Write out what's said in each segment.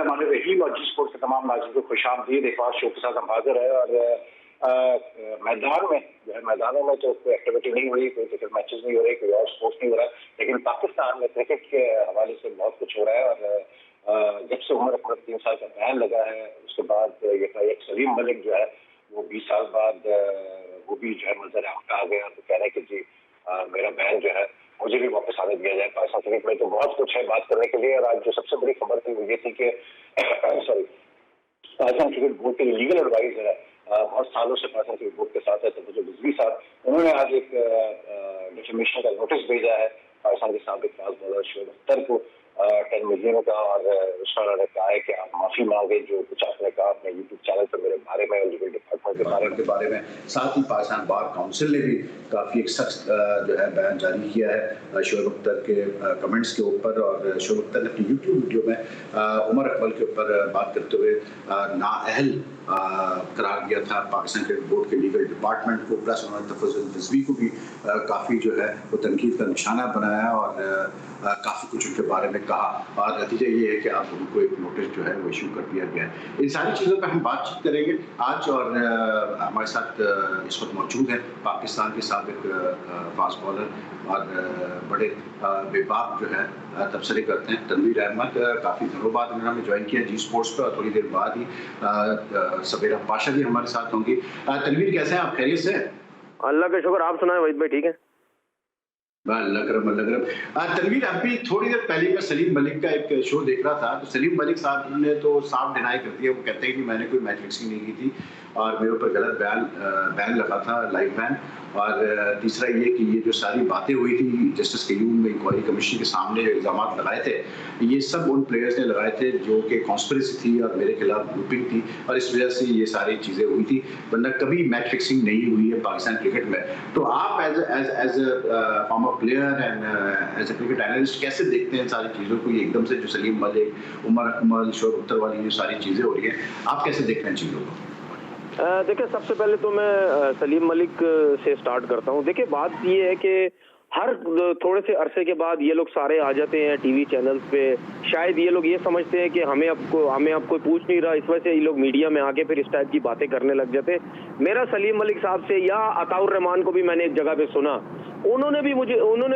बिस्मिल्लाहिर्रहमानिर्रहीम और जी स्पोर्ट्स के तमाम नाज़रीन को खुशामदीद। एक और शो के साथ हम हाजिर है और मैदान में जो है मैदानों में तो कोई एक्टिविटी नहीं हुई, कोई क्रिकेट मैचेस नहीं हो रहे, कोई और स्पोर्ट्स नहीं हो रहा, लेकिन पाकिस्तान में क्रिकेट के हवाले से बहुत कुछ हो रहा है। और जब से उमर अकमल 3 साल का बैन लगा है उसके बाद ये एक सलीम मलिक जो है वो 20 साल बाद वो भी जो है मंजर आम आ गया, तो कह रहे हैं कि जी मेरा बैन जो है मुझे भी वापस आने दिया जाए। पाकिस्तान क्रिकेट में तो बहुत कुछ है बात करने के लिए। और आज जो सबसे बड़ी खबर थी वो ये थी कि सॉरी पाकिस्तान क्रिकेट बोर्ड के लीगल एडवाइजर है, बहुत सालों से पाकिस्तान क्रिकेट बोर्ड के साथ है, तो जो बिजली साहब उन्होंने आज एक डिफेमेशन का नोटिस भेजा है पाकिस्तान के साबिक फास्ट बॉलर शोएब अख्तर को 10 मिलियन का। और उसका ने कहा है कि आप माफी मांगे जो कुछ आपने कहा अपने यूट्यूब चैनल पर मेरे बारे में, लीगल डिपार्टमेंट के बारे में। साथ ही पाकिस्तान बार काउंसिल ने भी काफी एक सख्त जो है बयान जारी किया है शोएब अख्तर के कमेंट्स के ऊपर। और शोएब अख्तर ने अपनी यूट्यूब वीडियो में उमर अकमल के ऊपर बात करते हुए नाअहल करार दिया था पाकिस्तान क्रिकेट बोर्ड के लीगल डिपार्टमेंट को, प्लस उन्होंने तफज़्ज़ुल रिजवी को भी काफ़ी जो है वो तनकीद का निशाना बनाया और काफ़ी कुछ उनके बारे में कहा। और नतीजा ये है कि आप उनको एक नोटिस जो है वो इशू कर दिया गया है। इन सारी चीज़ों पर हम बातचीत करेंगे आज। और हमारे साथ इस वक्त मौजूद हैं पाकिस्तान के साबिक फास्ट बॉलर और बड़े बेबाक जो है तबसरे करते हैं तनवीर अहमद। काफ़ी दिनों बाद उन्होंने हमें ज्वाइन किया जी स्पोर्ट्स पर, और थोड़ी देर बाद ही सबेरा पाशा भी हमारे साथ होंगी। तनवीर कैसे हैं आप, खैरियत से? अल्लाह का शुक्र, आप सुनाएं वहीद भाई? ठीक है, अल्लाह करम अल्लाह करम। तनवीर, अभी थोड़ी देर पहले मैं सलीम मलिक का एक शो देख रहा था, तो सलीम मलिक साहब ने तो साफ डिनाई कर दिया। वो कहते हैं कि मैंने कोई मैच फिक्सिंग नहीं की थी और मेरे ऊपर गलत बैन लगा था, लाइव बैन। और तीसरा ये कि ये जो सारी बातें हुई थी जस्टिस कयूम में इंक्वायरी कमीशन के सामने जो इल्ज़ाम लगाए थे, ये सब उन प्लेयर्स ने लगाए थे जो कि कॉन्स्पिरेसी थी और मेरे खिलाफ ग्रुपिंग थी, और इस वजह से ये सारी चीज़ें हुई थी, वरना कभी मैच फिक्सिंग नहीं हुई है पाकिस्तान क्रिकेट में। तो आप as a former player and as a cricket analyst कैसे देखते हैं सारी चीज़ों को? ये एकदम से जो सलीम मलिक, उमर अकमल, शोएब अख्तर वाली जो सारी चीज़ें हो रही हैं, आप कैसे देखते हैं चीज़ों को? देखिए, सबसे पहले तो मैं सलीम मलिक से स्टार्ट करता हूँ। देखिए, बात ये है कि हर थोड़े से अरसे के बाद ये लोग सारे आ जाते हैं टीवी चैनल्स पे। शायद ये लोग ये समझते हैं कि हमें अब कोई पूछ नहीं रहा, इस वजह से ये लोग मीडिया में आके फिर इस टाइप की बातें करने लग जाते हैं। मेरा सलीम मलिक साहब से या अताउर रहमान को भी मैंने एक जगह पे सुना, उन्होंने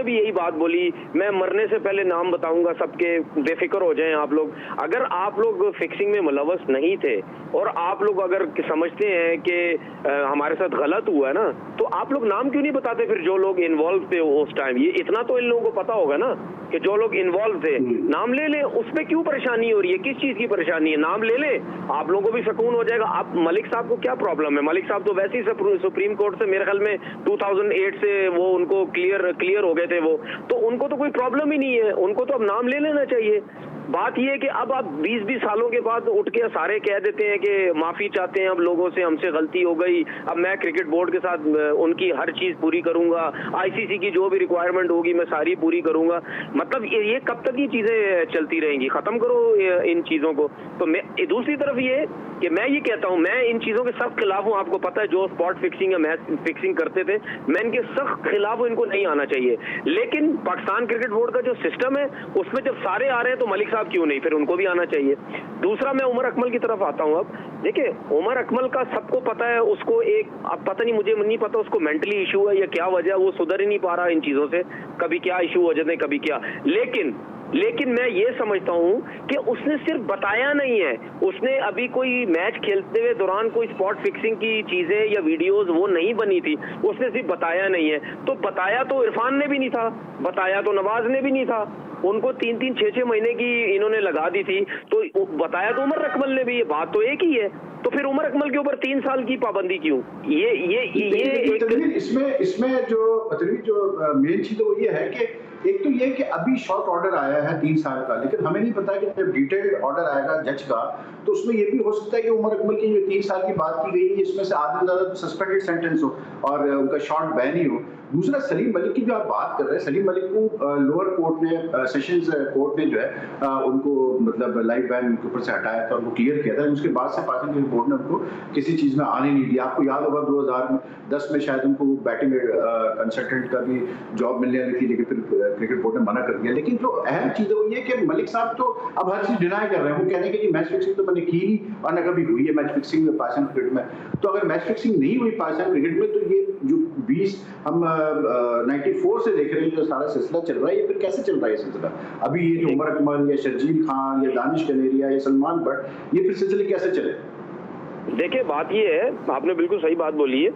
भी यही बात बोली, मैं मरने से पहले नाम बताऊंगा सबके, बेफिक्र हो जाएं आप लोग। अगर आप लोग फिक्सिंग में मुलव्वस नहीं थे और आप लोग अगर समझते हैं कि हमारे साथ गलत हुआ है ना, तो आप लोग नाम क्यों नहीं बताते फिर जो लोग इन्वॉल्व थे उस टाइम? ये इतना तो इन लोगों को पता होगा ना कि जो लोग इन्वॉल्व थे नाम ले लें। उसमें क्यों परेशानी हो रही है? किस चीज की परेशानी है? नाम ले लें, आप लोगों को भी सुकून हो जाएगा। आप मलिक साहब को क्या प्रॉब्लम है? मलिक साहब तो वैसे ही सुप्रीम कोर्ट से मेरे ख्याल में 2008 से वो उनको क्लियर हो गए थे वो, तो उनको तो कोई प्रॉब्लम ही नहीं है, उनको तो अब नाम ले लेना चाहिए। बात यह है कि अब आप 20 सालों के बाद उठ के सारे कह देते हैं कि माफी चाहते हैं अब लोगों से, हमसे गलती हो गई, अब मैं क्रिकेट बोर्ड के साथ उनकी हर चीज पूरी करूंगा, आईसीसी की जो भी रिक्वायरमेंट होगी मैं सारी पूरी करूंगा। मतलब ये कब तक ये चीजें चलती रहेंगी? खत्म करो इन चीजों को। तो मैं दूसरी तरफ ये कि मैं ये कहता हूं, मैं इन चीजों के सख्त खिलाफ हूं। आपको पता है जो स्पॉट फिक्सिंग या मैच फिक्सिंग करते थे, मैं इनके सख्त खिलाफ हूं, इनको नहीं आना चाहिए। लेकिन पाकिस्तान क्रिकेट बोर्ड का जो सिस्टम है उसमें जब सारे आ रहे हैं तो मलिक साहब क्यों नहीं, फिर उनको भी आना चाहिए। दूसरा, मैं उमर अकमल की तरफ आता हूं। अब देखिए, उमर अकमल का सबको पता है, उसको एक अब पता नहीं, मुझे नहीं पता उसको मेंटली इशू है या क्या वजह, वो सुधर ही नहीं पा रहा इन चीजों से, कभी क्या इशू हो जाते हैं कभी क्या। लेकिन मैं ये समझता हूं कि उसने सिर्फ बताया नहीं है, उसने अभी कोई मैच खेलते हुए दौरान कोई स्पॉट फिक्सिंग की चीजें या वीडियोस वो नहीं बनी थी, उसने सिर्फ बताया नहीं है। तो बताया तो इरफान ने भी नहीं था, बताया तो नवाज ने भी नहीं था, उनको 3-3, 6-6 महीने की इन्होंने लगा दी थी, तो बताया तो उमर अकमल ने भी, ये बात तो एक ही है। तो फिर उमर अकमल के ऊपर 3 साल की पाबंदी क्यों? इसमें जो मेन चीज तो ये है कि एक तो ये कि अभी शॉर्ट ऑर्डर आया है 3 साल का, लेकिन हमें नहीं पता कि जब डिटेल्ड ऑर्डर आएगा जज का तो उसमें ये भी हो सकता है कि उमर अकमल की जो 3 साल की बात की गई है इसमें से आधे से ज्यादा सस्पेंडेड सेंटेंस हो और उनका शॉर्ट बैन ही हो। दूसरा सलीम मलिक की जो आप बात कर रहे हैं, सलीम मलिक को लोअर कोर्ट ने, सेशंस कोर्ट ने जो है उनको मतलब लाइफ बैन उनके ऊपर से हटाया था, उनको क्लियर किया था। उसके बाद से पाकिस्तान क्रिकेट बोर्ड ने उनको किसी चीज में आने नहीं दिया। आपको याद होगा 2010 में शायद उनको बैटिंग कंसल्टेंट का भी जॉब मिलने वाली थी, लेकिन फिर क्रिकेट बोर्ड ने मना कर दिया। लेकिन जो अहम चीज है वो ये कि मलिक साहब तो अब हर चीज डिनाई कर रहे हैं। वो कहने के मैच फिक्सिंग तो मैंने की नहीं और न कभी हुई है मैच फिक्सिंग पाकिस्तान क्रिकेट में। तो अगर मैच फिक्सिंग नहीं हुई पाकिस्तान क्रिकेट में, तो ये जो 20 हम 94 से देख रहे हैं जो सारा सिलसिला चल रहा है, ये फिर कैसे चल रहा है ये सिलसिला? अभी ये जो उमर अकमल या शर्जील खान या दानिश कनेरिया या सलमान बट, ये फिर सिलसिले कैसे चले? देखिए बात ये है, आपने बिल्कुल सही बात बोली है।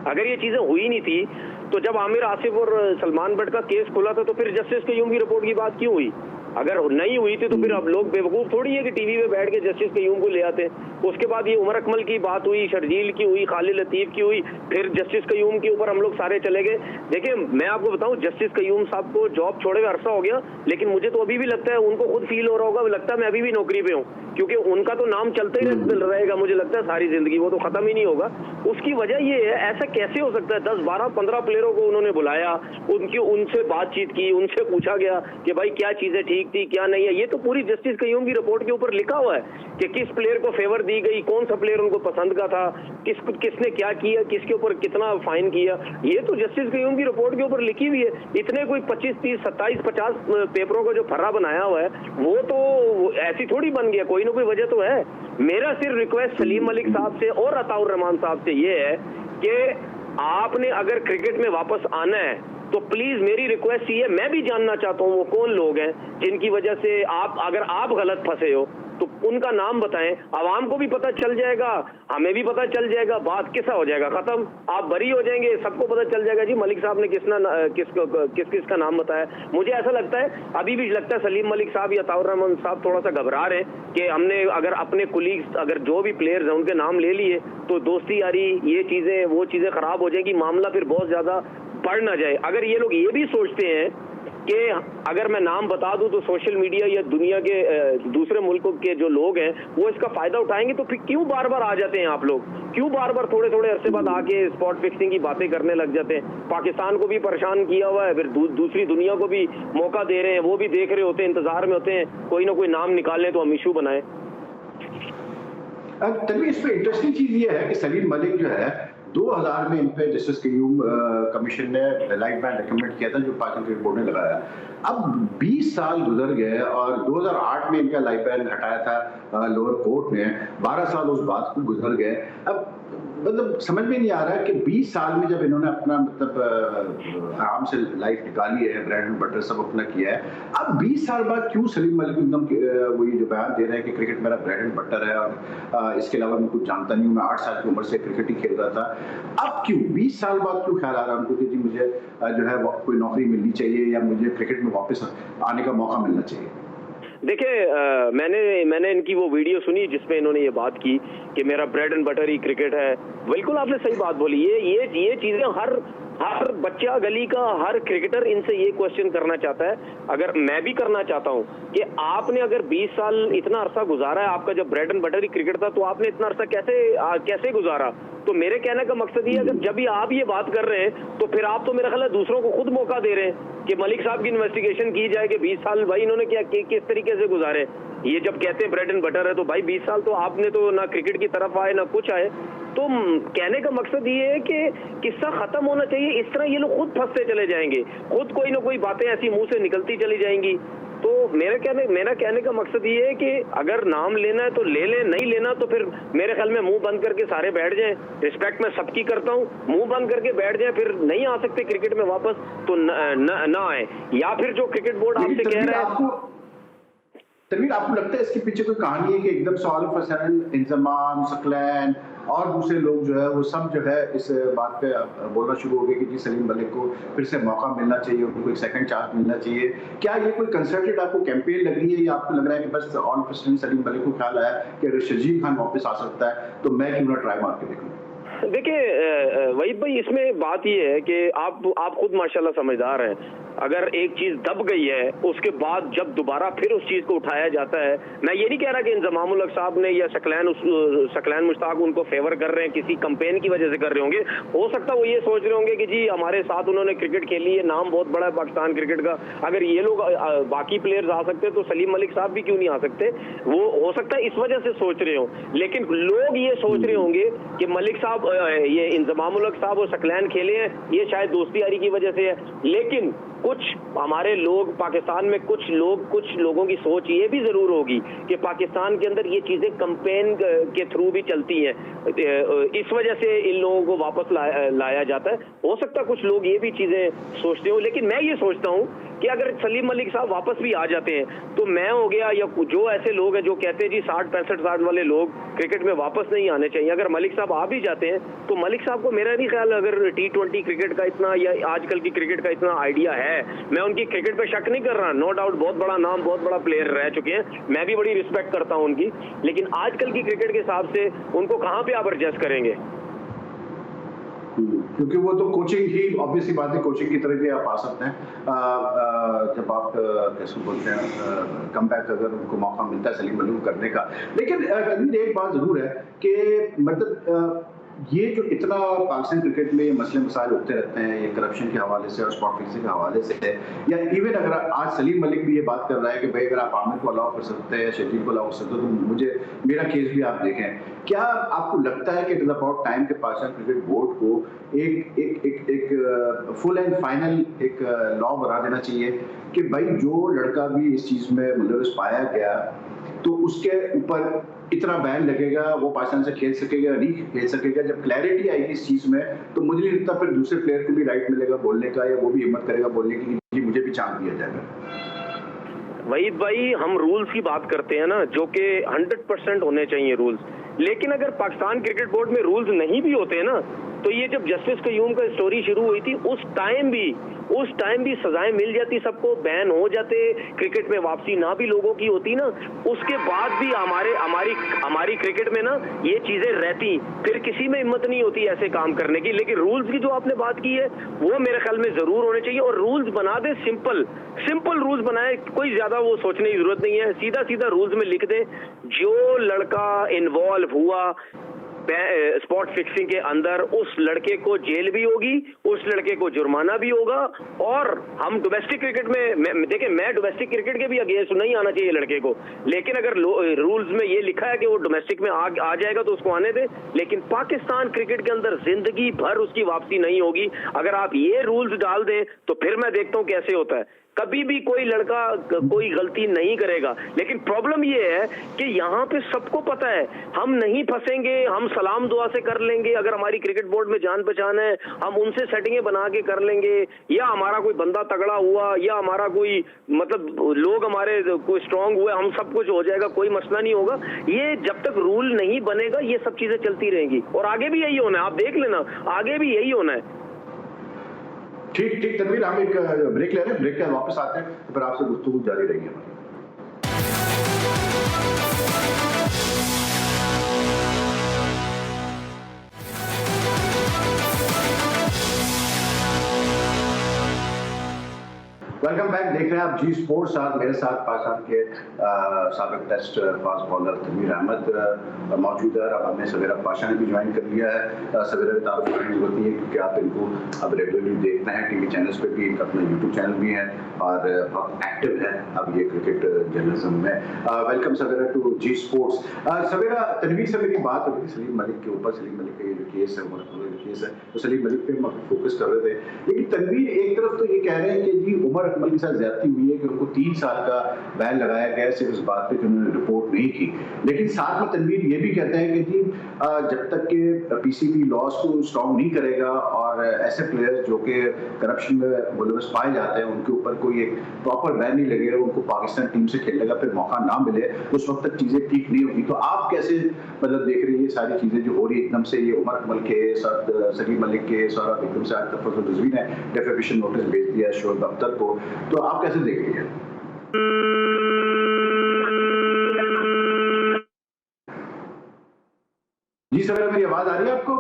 अगर ये चीजें हुई नहीं थी तो जब आमिर आसिफ और सलमान बट का केस खुला था तो फिर जस्टिस कयूम की रिपोर्ट की बात क्यों हुई? अगर नहीं हुई थी तो फिर अब लोग बेवकूफ थोड़ी है कि टीवी पे बैठ के जस्टिस कयूम को ले आते। उसके बाद ये उमर अकमल की बात हुई, शर्जील की हुई, खालिद लतीफ की हुई, फिर जस्टिस कयूम के ऊपर हम लोग सारे चले गए। देखिए मैं आपको बताऊं, जस्टिस कयूम साहब को जॉब छोड़े हुए अरसा हो गया, लेकिन मुझे तो अभी भी लगता है उनको खुद फील हो रहा होगा, लगता है मैं अभी भी नौकरी पे हूँ, क्योंकि उनका तो नाम चलता ही रहेगा मुझे लगता है सारी जिंदगी, वो तो खत्म ही नहीं होगा। उसकी वजह ये है, ऐसा कैसे हो सकता है 10, 12, 15 प्लेयरों को उन्होंने बुलाया, उनसे बातचीत की, उनसे पूछा गया कि भाई क्या चीजें ठीक थी क्या नहीं है। ये तो पूरी जस्टिस कयूम की रिपोर्ट के ऊपर लिखा हुआ है कि किस प्लेयर को फेवर दी गई, कौन सा प्लेयर उनको पसंद का था, किसने क्या किया, किसके ऊपर कितना फाइन किया, ये तो जस्टिस कयूम की रिपोर्ट के ऊपर लिखी हुई है। इतने कोई 25, 30, 27, 50 पेपरों का जो फर्रा बनाया हुआ है वो तो ऐसी थोड़ी बन गया, कोई ना कोई वजह तो है। मेरा सिर्फ रिक्वेस्ट सलीम मलिक साहब से और अताउर रहमान साहब से ये है कि आपने अगर क्रिकेट में वापस आना है तो प्लीज मेरी रिक्वेस्ट ये है, मैं भी जानना चाहता हूँ वो कौन लोग हैं जिनकी वजह से अगर आप गलत फंसे हो तो उनका नाम बताएं, आवाम को भी पता चल जाएगा, हमें भी पता चल जाएगा, बात किस्सा हो जाएगा खत्म, आप बरी हो जाएंगे, सबको पता चल जाएगा जी मलिक साहब ने किस का नाम बताया। मुझे ऐसा लगता है, अभी भी लगता है सलीम मलिक साहब या अताउर रहमान साहब थोड़ा सा घबरा रहे हैं कि हमने अगर अपने कुलीग्स, अगर जो भी प्लेयर्स हैं उनके नाम ले लिए तो दोस्ती यारी ये चीजें वो चीजें खराब हो जाएगी, मामला फिर बहुत ज्यादा बढ़ ना जाए। अगर ये लोग ये भी सोचते हैं कि अगर मैं नाम बता दूं तो सोशल मीडिया या दुनिया के दूसरे मुल्कों के जो लोग हैं वो इसका फायदा उठाएंगे, तो फिर क्यों बार बार आ जाते हैं आप लोग? क्यों बार बार थोड़े थोड़े अरसे बाद आके स्पॉट फिक्सिंग की बातें करने लग जाते हैं? पाकिस्तान को भी परेशान किया हुआ है, फिर दूसरी दुनिया को भी मौका दे रहे हैं, वो भी देख रहे होते हैं, इंतजार में होते हैं कोई ना कोई नाम निकालें तो हम इशू बनाए। तभी इसमें इंटरेस्टिंग चीज ये है कि सलीम मलिक जो है 2000 में इन पे जस्टिस कयूम कमीशन ने लाइफ बैन रिकमेंड किया था जो पाकिस्तान क्रिकेट बोर्ड ने लगाया। अब 20 साल गुजर गए और 2008 में इनका लाइफ बैन हटाया था लोअर कोर्ट ने, 12 साल उस बात को गुजर गए। अब मतलब समझ में नहीं आ रहा है कि 20 साल में जब इन्होंने अपना मतलब आराम से लाइफ निकाली है, ब्रेड एंड बटर सब अपना किया है, अब 20 साल बाद क्यों सलीम मलिक एकदम वो ये जो बयान दे रहे हैं कि क्रिकेट मेरा ब्रेड एंड बटर है और इसके अलावा मैं कुछ जानता नहीं हूँ, मैं 8 साल की उम्र से क्रिकेट ही खेल रहा था। अब क्यों 20 साल बाद क्यों ख्याल आ रहा है उनको कि जी मुझे जो है कोई नौकरी मिलनी चाहिए या मुझे क्रिकेट में वापस आने का मौका मिलना चाहिए? देखिए मैंने इनकी वो वीडियो सुनी जिसमें इन्होंने ये बात की कि मेरा bread and butter he cricket है। बिल्कुल आपने सही बात बोली। ये चीजें हर बच्चा गली का हर क्रिकेटर इनसे ये क्वेश्चन करना चाहता है, अगर मैं भी करना चाहता हूं कि आपने अगर 20 साल इतना अरसा गुजारा है, आपका जब bread and butter he cricket था, तो आपने इतना अरसा कैसे गुजारा? तो मेरे कहने का मकसद ये, अगर जब भी आप ये बात कर रहे हैं तो फिर आप तो मेरा ख्याल है दूसरों को खुद मौका दे रहे हैं कि मलिक साहब की इन्वेस्टिगेशन की जाए कि 20 साल भाई इन्होंने क्या किस तरीके से गुजारे। ये जब कहते हैं ब्रेड एंड बटर है तो भाई 20 साल तो आपने तो ना क्रिकेट की तरफ आए ना कुछ आए। तो कहने का मकसद ये है कि किस्सा खत्म होना चाहिए। इस तरह ये लोग खुद फंसते चले जाएंगे, खुद कोई ना कोई बातें ऐसी मुंह से निकलती चली जाएंगी। तो मेरा कहने का मकसद ये है कि अगर नाम लेना है तो ले लें, नहीं लेना तो फिर मेरे ख्याल में मुंह बंद करके सारे बैठ जाएं। रिस्पेक्ट मैं सबकी करता हूं, मुंह बंद करके बैठ जाएं। फिर नहीं आ सकते क्रिकेट में वापस तो ना आए, या फिर जो क्रिकेट बोर्ड आपसे कह रहा है। तनवीर, आपको लगता है इसके पीछे कोई कहानी है कि एकदम से all of a sudden Inzamam, Saqlain और दूसरे लोग जो है वो सब जो है इस बात पे बोलना शुरू हो गए कि जी सलीम मलिक को फिर से मौका मिलना चाहिए, उनको एक सेकंड चांस मिलना चाहिए? क्या ये कोई कंसर्टेड आपको कैंपेन लग रही है या आपको लग रहा है कि बस all of a sudden Salim Malik को ख्याल आया कि अगर शर्जील खान वापस आ सकता है तो मैं क्यों ना ट्राई मार के देखूं? देखिए वहीद भाई, इसमें बात ये है कि आप खुद माशाल्लाह समझदार हैं। अगर एक चीज दब गई है, उसके बाद जब दोबारा फिर उस चीज को उठाया जाता है, मैं ये नहीं कह रहा कि इंजमाम उल हक साहब ने या शकलैन मुश्ताक उनको फेवर कर रहे हैं, किसी कंपेन की वजह से कर रहे होंगे। हो सकता है वो ये सोच रहे होंगे कि जी हमारे साथ उन्होंने क्रिकेट खेली है, नाम बहुत बड़ा है पाकिस्तान क्रिकेट का, अगर ये लोग बाकी प्लेयर्स आ सकते तो सलीम मलिक साहब भी क्यों नहीं आ सकते। वो हो सकता है इस वजह से सोच रहे हो, लेकिन लोग ये सोच रहे होंगे कि मलिक साहब, ये इंजमाम उल हक साहब और शकलैन खेले हैं, ये शायद दोस्ती यारी की वजह से है। लेकिन कुछ हमारे लोग पाकिस्तान में, कुछ लोगों की सोच ये भी जरूर होगी कि पाकिस्तान के अंदर ये चीजें कंपेन के थ्रू भी चलती हैं, इस वजह से इन लोगों को वापस लाया जाता है। हो सकता है कुछ लोग ये भी चीजें सोचते हो, लेकिन मैं ये सोचता हूँ कि अगर सलीम मलिक साहब वापस भी आ जाते हैं तो मैं हो गया या जो ऐसे लोग हैं जो कहते हैं जी 60-65 साल वाले लोग क्रिकेट में वापस नहीं आने चाहिए, अगर मलिक साहब आ भी जाते हैं तो मलिक साहब को मेरा नहीं ख्याल अगर T20 क्रिकेट का इतना या आजकल की क्रिकेट का इतना आइडिया है। मैं उनकी क्रिकेट पे शक नहीं कर रहा, नो डाउट बहुत बड़ा नाम, बहुत बड़ा प्लेयर रह चुके हैं, मैं भी बड़ी रिस्पेक्ट करता हूं उनकी, लेकिन आजकल की क्रिकेट के हिसाब से उनको कहां पे आप एडजस्ट करेंगे? क्योंकि वो तो कोचिंग ही, ऑब्वियसली बात है, कोचिंग की तरह भी आप आ सकते हैं जब आप कैसे बोलते हैं कम बैक, अगर उनको मौका मिलता है सलीम मलिक करने का। लेकिन तनवीर एक बात जरूर है कि मतलब ये जो इतना पाकिस्तान क्रिकेट में ये मसले मसाइल उठते रहते हैं, ये करप्शन के हवाले से और स्पॉट फिक्सिंग के हवाले से है, या इवन अगर आज सलीम मलिक भी ये बात कर रहा है कि भाई अगर आप आमिर को अलाउ कर सकते हैं, शकील को अलाउ कर सकते हो, तो मुझे मेरा केस भी आप देखें। क्या आपको लगता है कि इट इज अबाउट टाइम के पाकिस्तान क्रिकेट बोर्ड को एक फुल एंड फाइनल एक लॉ बना देना चाहिए कि भाई जो लड़का भी इस चीज में मुलविस पाया गया तो उसके ऊपर इतना बैन लगेगा, वो पाकिस्तान से खेल सकेगा नहीं खेल सकेगा। जब क्लैरिटी आएगी इस चीज में तो मुझे नहीं लगता फिर दूसरे प्लेयर को भी राइट मिलेगा बोलने का, या वो भी हिम्मत करेगा बोलने की कि मुझे भी चांस दिया जाएगा। वहीद भाई, हम रूल्स की बात करते हैं ना, जो कि 100% होने चाहिए रूल्स, लेकिन अगर पाकिस्तान क्रिकेट बोर्ड में रूल्स नहीं भी होते ना, तो ये जब जस्टिस कयूम का स्टोरी शुरू हुई थी उस टाइम भी सजाएं मिल जाती, सबको बैन हो जाते, क्रिकेट में वापसी ना भी लोगों की होती ना, उसके बाद भी हमारी क्रिकेट में ना ये चीजें रहती, फिर किसी में हिम्मत नहीं होती ऐसे काम करने की। लेकिन रूल्स की जो आपने बात की है वो मेरे ख्याल में जरूर होने चाहिए, और रूल्स बना दे सिंपल रूल्स बनाए, कोई ज्यादा वो सोचने की जरूरत नहीं है, सीधा रूल्स में लिख दे जो लड़का इन्वॉल्व हुआ स्पॉट फिक्सिंग के अंदर उस लड़के को जेल भी होगी, उस लड़के को जुर्माना भी होगा। और हम डोमेस्टिक क्रिकेट में देखिए, मैं डोमेस्टिक क्रिकेट के भी अगेंस्ट नहीं आना चाहिए लड़के को, लेकिन अगर रूल्स में ये लिखा है कि वो डोमेस्टिक में आ जाएगा तो उसको आने दे, लेकिन पाकिस्तान क्रिकेट के अंदर जिंदगी भर उसकी वापसी नहीं होगी। अगर आप ये रूल्स डाल दें तो फिर मैं देखता हूं कैसे होता है। कभी भी कोई लड़का कोई गलती नहीं करेगा, लेकिन प्रॉब्लम ये है कि यहाँ पे सबको पता है हम नहीं फंसेंगे, हम सलाम दुआ से कर लेंगे, अगर हमारी क्रिकेट बोर्ड में जान पहचान है हम उनसे सेटिंगें बना के कर लेंगे, या हमारा कोई बंदा तगड़ा हुआ, या हमारा कोई मतलब लोग हमारे कोई स्ट्रांग हुए, हम सब कुछ हो जाएगा, कोई मसला नहीं होगा। ये जब तक रूल नहीं बनेगा ये सब चीजें चलती रहेंगी, और आगे भी यही होना है, आप देख लेना आगे भी यही होना है। ठीक तनवीर, हम एक ब्रेक ले रहे हैं, ब्रेक के वापस आते हैं तो फिर आपसे गुफ्तगू जारी रहेगी हमारी। वेलकम बैक, देख रहे हैं आप जी स्पोर्ट्स। साथ मेरे साथ पाकिस्तान के साबिक test fast bowler Tanveer Ahmed मौजूद है। अब हमने सवेरा पाशा ने भी ज्वाइन कर लिया है। सवेरा में तारुफ करने की जरूरत नहीं है क्योंकि आप इनको अब रेगुलरली देखते हैं, टीवी चैनल्स पे भी, अपना यूट्यूब चैनल भी है और बहुत एक्टिव है अब ये क्रिकेट जर्नलिज्म में। Welcome Savera to Zee sports. Savera, Tanveer से मेरी बात हो रही सलीम मलिक के ऊपर। सलीम मलिक का ये जो केस है, केस है, तो सलीम मलिक पे हम फोकस कर रहे थे, लेकिन तनवीर एक तरफ तो ये कह रहे हैं कि जी उमर अकमल के साथ ज्यादती हुई है कि उनको 3 साल का बैन लगाया गया सिर्फ इस बात पे कि उन्होंने रिपोर्ट नहीं की। लेकिन साथ में तनवीर ये भी कहते हैं कि जी जब तक के पीसीबी लॉज को स्ट्रॉन्ग नहीं करेगा और ऐसे प्लेयर्स जो कि करप्शन में मुलविस पाए जाते हैं उनके ऊपर कोई एक प्रॉपर बैन नहीं लगेगा, उनको पाकिस्तान टीम से खेलने का फिर मौका ना मिले, उस वक्त तक चीजें ठीक नहीं होगी। तो आप कैसे मतलब देख रही है सारी चीजें जो हो रही है, एकदम से ये उमर अकमल केस और सलीम मलिक केस और एकदम से आज तफर रिजवी ने डेफेमेशन नोटिस भेज दिया शोएब अख्तर को, तो आप कैसे देख रही है? जी सवेरा, मेरी आवाज आ रही है आपको?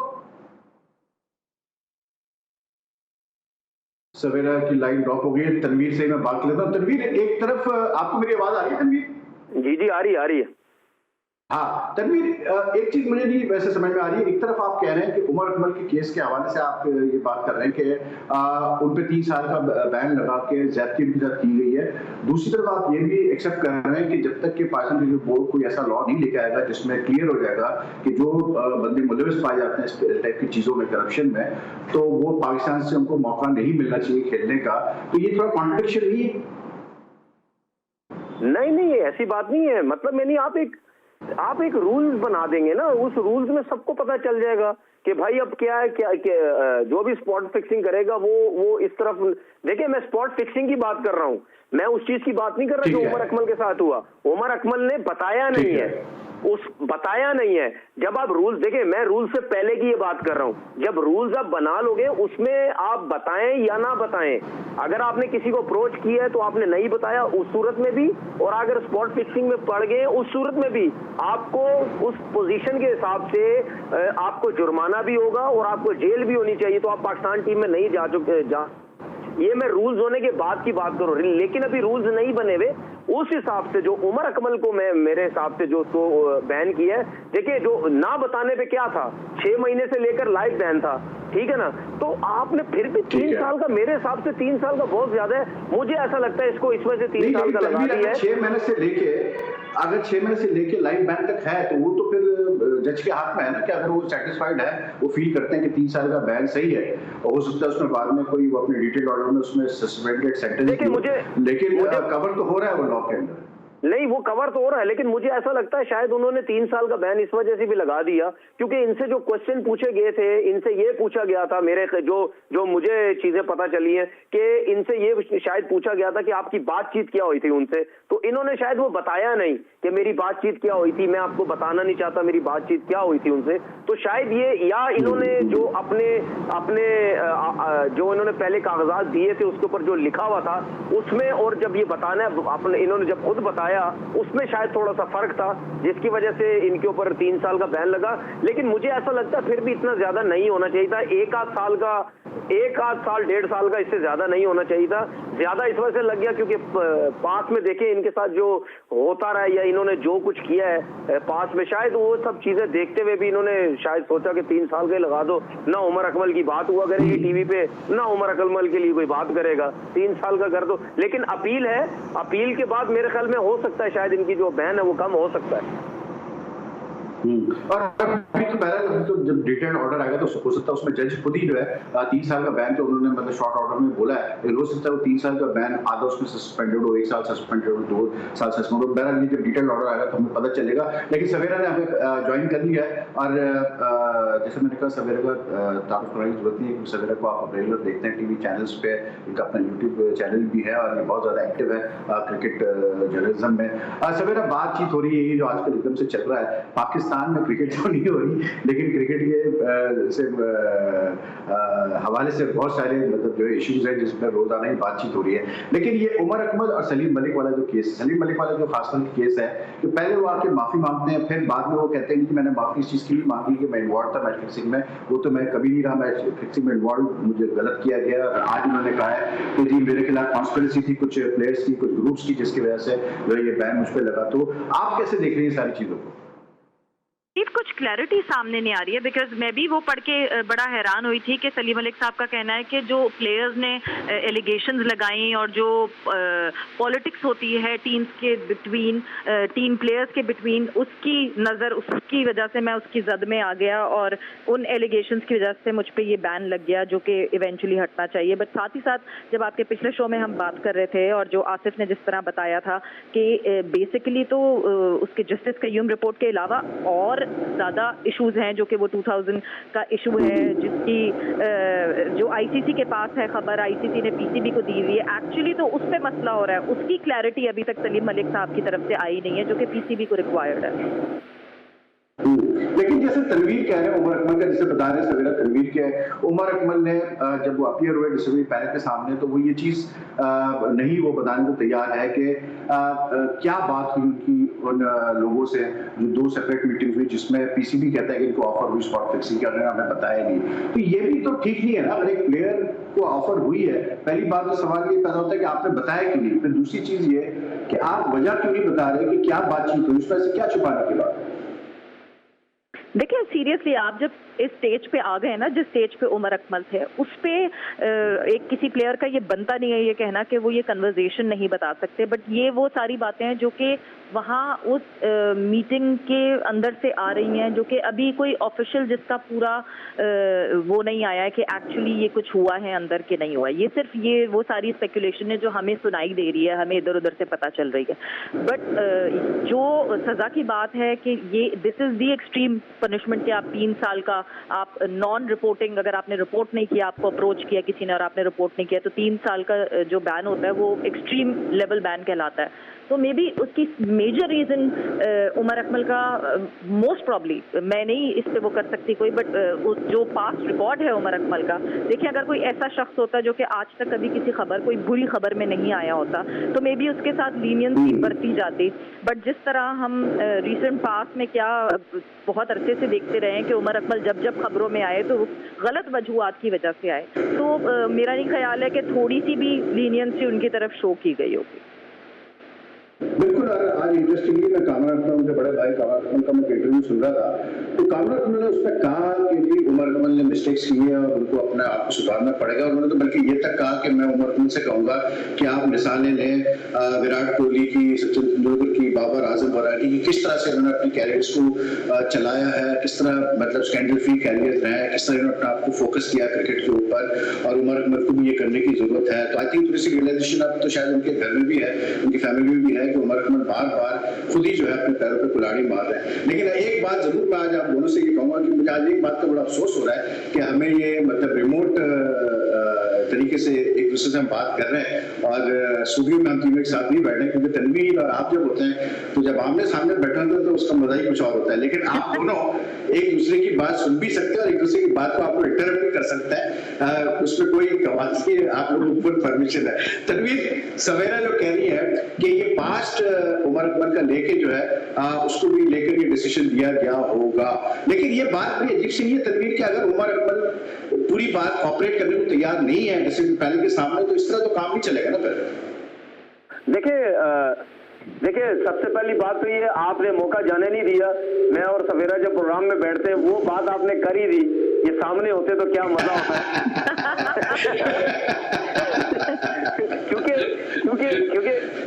सवेरा की लाइन ड्रॉप हो गई। तनवीर से मैं बात कर लेता हूँ। तनवीर, एक तरफ आपको मेरी आवाज आ रही है तनवीर? जी जी, आ रही है। हाँ तनवीर, एक चीज मुझे नहीं वैसे समझ में आ रही है। एक तरफ आप कह रहे हैं कि उमर अकमल के केस के हवाले से आप ये बात कर रहे हैं कि उन पे 3 साल का बैन लगा के ज्यादती उनके साथ की गई है। दूसरी तरफ आप ये भी एक्सेप्ट कर रहे हैं कि जब तक कि पाकिस्तान क्रिकेट बोर्ड कोई ऐसा लॉ नहीं लेके आएगा जिसमें क्लियर हो जाएगा कि जो बंदे मुलविस पाए जाते हैं इस टाइप की चीजों में, करप्शन में, तो वो पाकिस्तान से उनको मौका नहीं मिलना चाहिए खेलने का। तो ये थोड़ा कॉन्ट्रडिक्शन ही नहीं, ऐसी बात नहीं है। मतलब मैंने आप एक रूल्स बना देंगे ना, उस रूल्स में सबको पता चल जाएगा कि भाई अब क्या है, क्या जो भी स्पॉट फिक्सिंग करेगा वो इस तरफ। देखिए, मैं स्पॉट फिक्सिंग की बात कर रहा हूं, मैं उस चीज की बात नहीं कर रहा जो उमर अकमल के साथ हुआ। उमर अकमल ने बताया नहीं है। जब आप रूल्स देखिए, मैं रूल्स से पहले की ये बात कर रहा हूं। जब रूल्स आप बना लोगे उसमें आप बताएं या ना बताएं, अगर आपने किसी को अप्रोच किया है तो आपने नहीं बताया उस सूरत में भी, और अगर स्पॉट फिक्सिंग में पड़ गए उस सूरत में भी आपको उस पोजीशन के हिसाब से आपको जुर्माना भी होगा और आपको जेल भी होनी चाहिए। तो आप पाकिस्तान टीम में नहीं जा ये मैं रूल्स होने के बाद की बात करूं, लेकिन अभी रूल्स नहीं बने हुए। उस हिसाब से जो उमर अकमल को मैं मेरे हिसाब से जो उसको बैन किया है, देखिए जो ना बताने पे क्या था, 6 महीने से लेकर लाइव बैन था, ठीक है ना। तो आपने फिर भी 3 साल का, मेरे हिसाब से 3 साल का बहुत ज्यादा है। मुझे ऐसा लगता है इसको इस वजह से 3 साल का लगा दिया है। 6 महीने से लेके लाइव बैन तक है तो वो तो फिर जज के हाथ में है ना कि अगर वो सेटिस्फाइड है, वो फील करते हैं कि 3 साल का बैन सही है, और हो सकता है उसमें बाद में कोई वो अपने डिटेल ऑर्डर में उसमें सस्पेंडेड सेंटेंस, लेकिन कवर तो हो रहा है वो लॉ के अंदर। नहीं, वो कवर तो हो रहा है, लेकिन मुझे ऐसा लगता है शायद उन्होंने 3 साल का बैन इस वजह से भी लगा दिया क्योंकि इनसे जो क्वेश्चन पूछे गए थे, इनसे ये पूछा गया था, मेरे जो मुझे चीजें पता चली हैं कि इनसे ये शायद पूछा गया था कि आपकी बातचीत क्या हुई थी उनसे, तो इन्होंने शायद वो बताया नहीं कि मेरी बातचीत क्या हुई थी, मैं आपको बताना नहीं चाहता मेरी बातचीत क्या हुई थी उनसे। तो शायद ये, या इन्होंने जो अपने जो इन्होंने पहले कागजात दिए थे उसके ऊपर जो लिखा हुआ था उसमें, और जब ये बताना अपने इन्होंने जब खुद बताया उसमें शायद थोड़ा सा फर्क था, जिसकी वजह से इनके ऊपर 3 साल का बैन लगा। लेकिन मुझे ऐसा लगता है फिर भी इतना ज्यादा नहीं होना चाहिए था। 1 आध साल, 1.5 साल का इससे ज्यादा नहीं होना चाहिए था। ज्यादा इस वजह से लग गया क्योंकि पास में देखे इनके साथ जो होता रहा या इन्होंने जो कुछ किया है पास में, शायद वो सब चीजें देखते हुए भी इन्होंने शायद सोचा कि 3 साल के लगा दो, ना उमर अकमल की बात हुआ करेगी टीवी पे, ना उमर अकमल के लिए कोई बात करेगा, 3 साल का कर दो। लेकिन अपील है, अपील के बाद मेरे ख्याल में हो सकता है शायद इनकी जो बैन है वो कम हो सकता है। और अभी तो जब डिटेल ऑर्डर आएगा तो हो सकता है उसमें जज खुद ही जो है 3 साल का बैन तो उन्होंने मतलब शॉर्ट ऑर्डर में बोला है, लेकिन हो सकता है वो 3 साल का बैन आधा उसमें सस्पेंडेड हो, 1 साल सस्पेंडेड हो, 2 साल सस्पेंडेड हो। बहरहाल जब डिटेल ऑर्डर आएगा तो हमें पता चलेगा। लेकिन सवेरा ने हमें ज्वाइन कर लिया है और जैसे मैंने कहा सवेरा का तारुफ कराने की जरूरत नहीं है क्योंकि सवेरा को आप रेगुलर देखते हैं टीवी चैनल्स पे, इनका अपना यूट्यूब चैनल भी है और ये बहुत ज्यादा एक्टिव है क्रिकेट जर्नलिज्म में। सवेरा बातचीत हो रही है जो आजकल एकदम से चल रहा है, पाकिस्तान में क्रिकेट तो नहीं हो रही लेकिन क्रिकेट के हवाले से बहुत सारे मतलब जो इश्यूज हैं जिसमें रोजाना ही बातचीत हो रही है। लेकिन ये उमर अकमल और सलीम मलिक वाला जो केस, सलीम मलिक वाला जो खासतौर की केस है कि पहले वो आके माफी मांगते हैं, फिर बाद में वो कहते हैं कि मैंने माफी इस चीज की नहीं मांगी कि मैं इन्वॉल्व था मैच फिक्सिंग में, वो तो मैं कभी नहीं रहा मैच फिक्सिंग में इन्वॉल्व, मुझे गलत किया गया। और आज उन्होंने कहा है कि जी मेरे खिलाफ कॉन्स्पिरेसी थी कुछ प्लेयर्स की, कुछ ग्रुप्स की, जिसकी वजह से जो ये बैन मुझ पर लगा। तो आप कैसे देख रही हैं सारी चीजों को? कुछ क्लैरिटी सामने नहीं आ रही है बिकॉज मैं भी वो पढ़ के बड़ा हैरान हुई थी कि सलीम मलिक साहब का कहना है कि जो प्लेयर्स ने एलिगेशंस लगाई और जो पॉलिटिक्स होती है टीम्स के बिटवीन, टीम प्लेयर्स के बिटवीन, उसकी नज़र, उसकी वजह से मैं उसकी जद में आ गया और उन एलिगेशंस की वजह से मुझ पर ये बैन लग गया जो कि इवेंचुअली हटना चाहिए। बट साथ ही साथ जब आपके पिछले शो में हम बात कर रहे थे और जो आसिफ ने जिस तरह बताया था कि बेसिकली तो उसके जस्टिस कय्यूम रिपोर्ट के अलावा और ज़्यादा इश्यूज हैं जो कि वो 2000 का इशू है जिसकी जो आईसीसी के पास है खबर, आईसीसी ने पीसीबी को दी हुई है। एक्चुअली तो उस पे मसला हो रहा है, उसकी क्लैरिटी अभी तक सलीम मलिक साहब की तरफ से आई नहीं है जो कि पीसीबी को रिक्वायर्ड है। लेकिन जैसे तनवीर कह रहे हैं उमर अकमल का, जैसे बता रहे हैं सवेरा तनवीर के, उमर अकमल ने जब वो अपीयर हुए डिस्कवरी पैनल के सामने तो वो ये चीज नहीं वो बताने को तैयार है कि क्या बात हुई उनकी उन लोगों से जो 2 सेपरेट मीटिंग हुई जिसमें पीसीबी कहता है कि इनको ऑफर हुई स्पॉट फिक्सिंग का, हमें बताया नहीं। तो ये भी तो ठीक नहीं है ना, अगर एक प्लेयर को ऑफर हुई है, पहली बात तो सवाल ये पैदा होता है कि आपने बताया क्यों नहीं। फिर दूसरी चीज ये कि आप वजह क्यों नहीं बता रहे कि क्या बातचीत हुई, उसमें से क्या छुपाने की बात। देखिए सीरियसली आप जब इस स्टेज पे आ गए ना, जिस स्टेज पे उमर अकमल थे, उस पे एक किसी प्लेयर का ये बनता नहीं है ये कहना कि वो ये कन्वर्सेशन नहीं बता सकते, बट ये वो सारी बातें हैं जो कि वहाँ उस मीटिंग के अंदर से आ रही हैं, जो कि अभी कोई ऑफिशियल जिसका पूरा वो नहीं आया है कि एक्चुअली ये कुछ हुआ है अंदर के नहीं हुआ है। ये सिर्फ ये वो सारी स्पेकुलेशन है जो हमें सुनाई दे रही है, हमें इधर उधर से पता चल रही है। बट जो सजा की बात है कि ये this is the extreme punishment कि आप 3 साल का आप नॉन रिपोर्टिंग, अगर आपने रिपोर्ट नहीं किया, आपको अप्रोच किया किसी ने और आपने रिपोर्ट नहीं किया, तो 3 साल का जो बैन होता है वो एक्सट्रीम लेवल बैन कहलाता है। तो मे बी उसकी मेजर रीजन उमर अकमल का मोस्ट प्रॉब्ली, मैं नहीं इस पे वो कर सकती कोई, बट जो पास्ट रिकॉर्ड है उमर अकमल का, देखिए अगर कोई ऐसा शख्स होता जो कि आज तक कभी किसी खबर, कोई बुरी खबर में नहीं आया होता, तो मे बी उसके साथ लीनियंसी बरती जाती। बट जिस तरह हम रिसेंट पास्ट में क्या बहुत अरसे से देखते रहे हैं कि उमर अकमल जब जब खबरों में आए तो गलत वजूहात की वजह से आए, तो मेरा नहीं ख्याल है कि थोड़ी सी भी लीनियंसी उनकी तरफ शो की गई होगी। बिल्कुल। आज इंटरेस्टिंगली मैं कामरा अकमल के बड़े भाई कामरा अकमल का मैं इंटरव्यू सुन रहा था, तो कामरा अकमल ने उसमें कहा कि जी उमर अकमल ने मिस्टेक्स की है और उनको अपने आप को सुधारना पड़ेगा। उन्होंने तो बल्कि ये तक कहा कि मैं उमर अकमल से कहूंगा कि आप मिसालें लें विराट कोहली की, सचिन तेंदुलकर की, बाबर आजम वराकी की, किस तरह से उन्होंने अपनी कैरियर्स को चलाया है, किस तरह मतलब स्कैंडल फ्री कैरियर रहे हैं, किस तरह उन्होंने अपने आप को फोकस किया क्रिकेट के ऊपर, और उमर अकमल को भी ये करने की जरूरत है। तो आई थिंक थोड़ी सी रियलाइजेशन अब तो शायद उनके घर में भी है, उनकी फैमिली में भी है कि उमर अकमल बार खुद ही जो है अपने पैरों पे कुल्हाड़ी मार रहे हैं। लेकिन एक बात जरूर मैं आज आप दोनों से ये कहूंगा कि मुझे आज एक बात का बड़ा अफसोस हो रहा है कि हमें ये मतलब रिमोट तरीके से एक दूसरे से हम बात कर रहे हैं और स्टूडियो में हम तीनों एक साथ नहीं बैठे हैं, क्योंकि तनवीर और आप जब होते हैं तो जब आमने सामने बैठे होते हैं तो उसका मजा ही कुछ और होता है। लेकिन आप दोनों एक दूसरे की बात सुन भी सकते हैं और एक दूसरे की बात को आपको इंटरप्ट भी कर सकता है, उसमें कोई कमाल की आप लोगों को परमिशन है। तनवीर सवेरा जो कह रही है कि ये पास्ट उमर अकमल का लेके जो है उसको भी लेकर ये डिसीजन दिया गया होगा, लेकिन ये बात बड़ी अजीब सी नहीं है तनवीर कि अगर उमर अकमल पूरी बात ऑपरेट करने को तैयार नहीं है डिसीजन पैनल के सामने, तो इस तरह तो काम नहीं चलेगा ना फिर। देखिए सबसे पहली बात तो ये आपने मौका जाने नहीं दिया। मैं और सवेरा जब प्रोग्राम में बैठते हैं वो बात आपने कर ही दी, ये सामने होते तो क्या मजा होता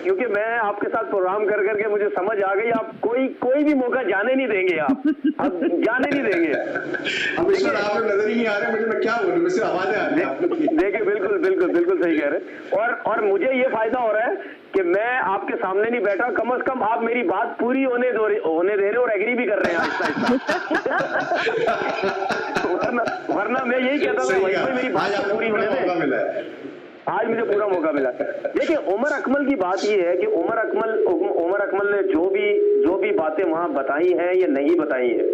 क्योंकि मैं आपके साथ प्रोग्राम कर करके मुझे समझ आ गई आप कोई भी मौका जाने नहीं देंगे, आप अब जाने नहीं देंगे। अब आप नजर ही नहीं आ रहे मुझे, मैं क्या बोलूं, मैं सिर्फ आवाजें आ रही हैं। देखिए बिल्कुल सही कह रहे हैं। और मुझे ये फायदा हो रहा है कि मैं आपके सामने नहीं बैठा, कम से कम आप मेरी बात पूरी होने दे रहे और एग्री भी कर रहे हैं आहिस्ता वरना मैं यही कहता था भाई मेरी बात पूरी होने दे। आज मुझे पूरा मौका मिला। देखिए उमर अकमल की बात ये है कि उमर अकमल ने जो भी बातें वहां बताई हैं या नहीं बताई हैं,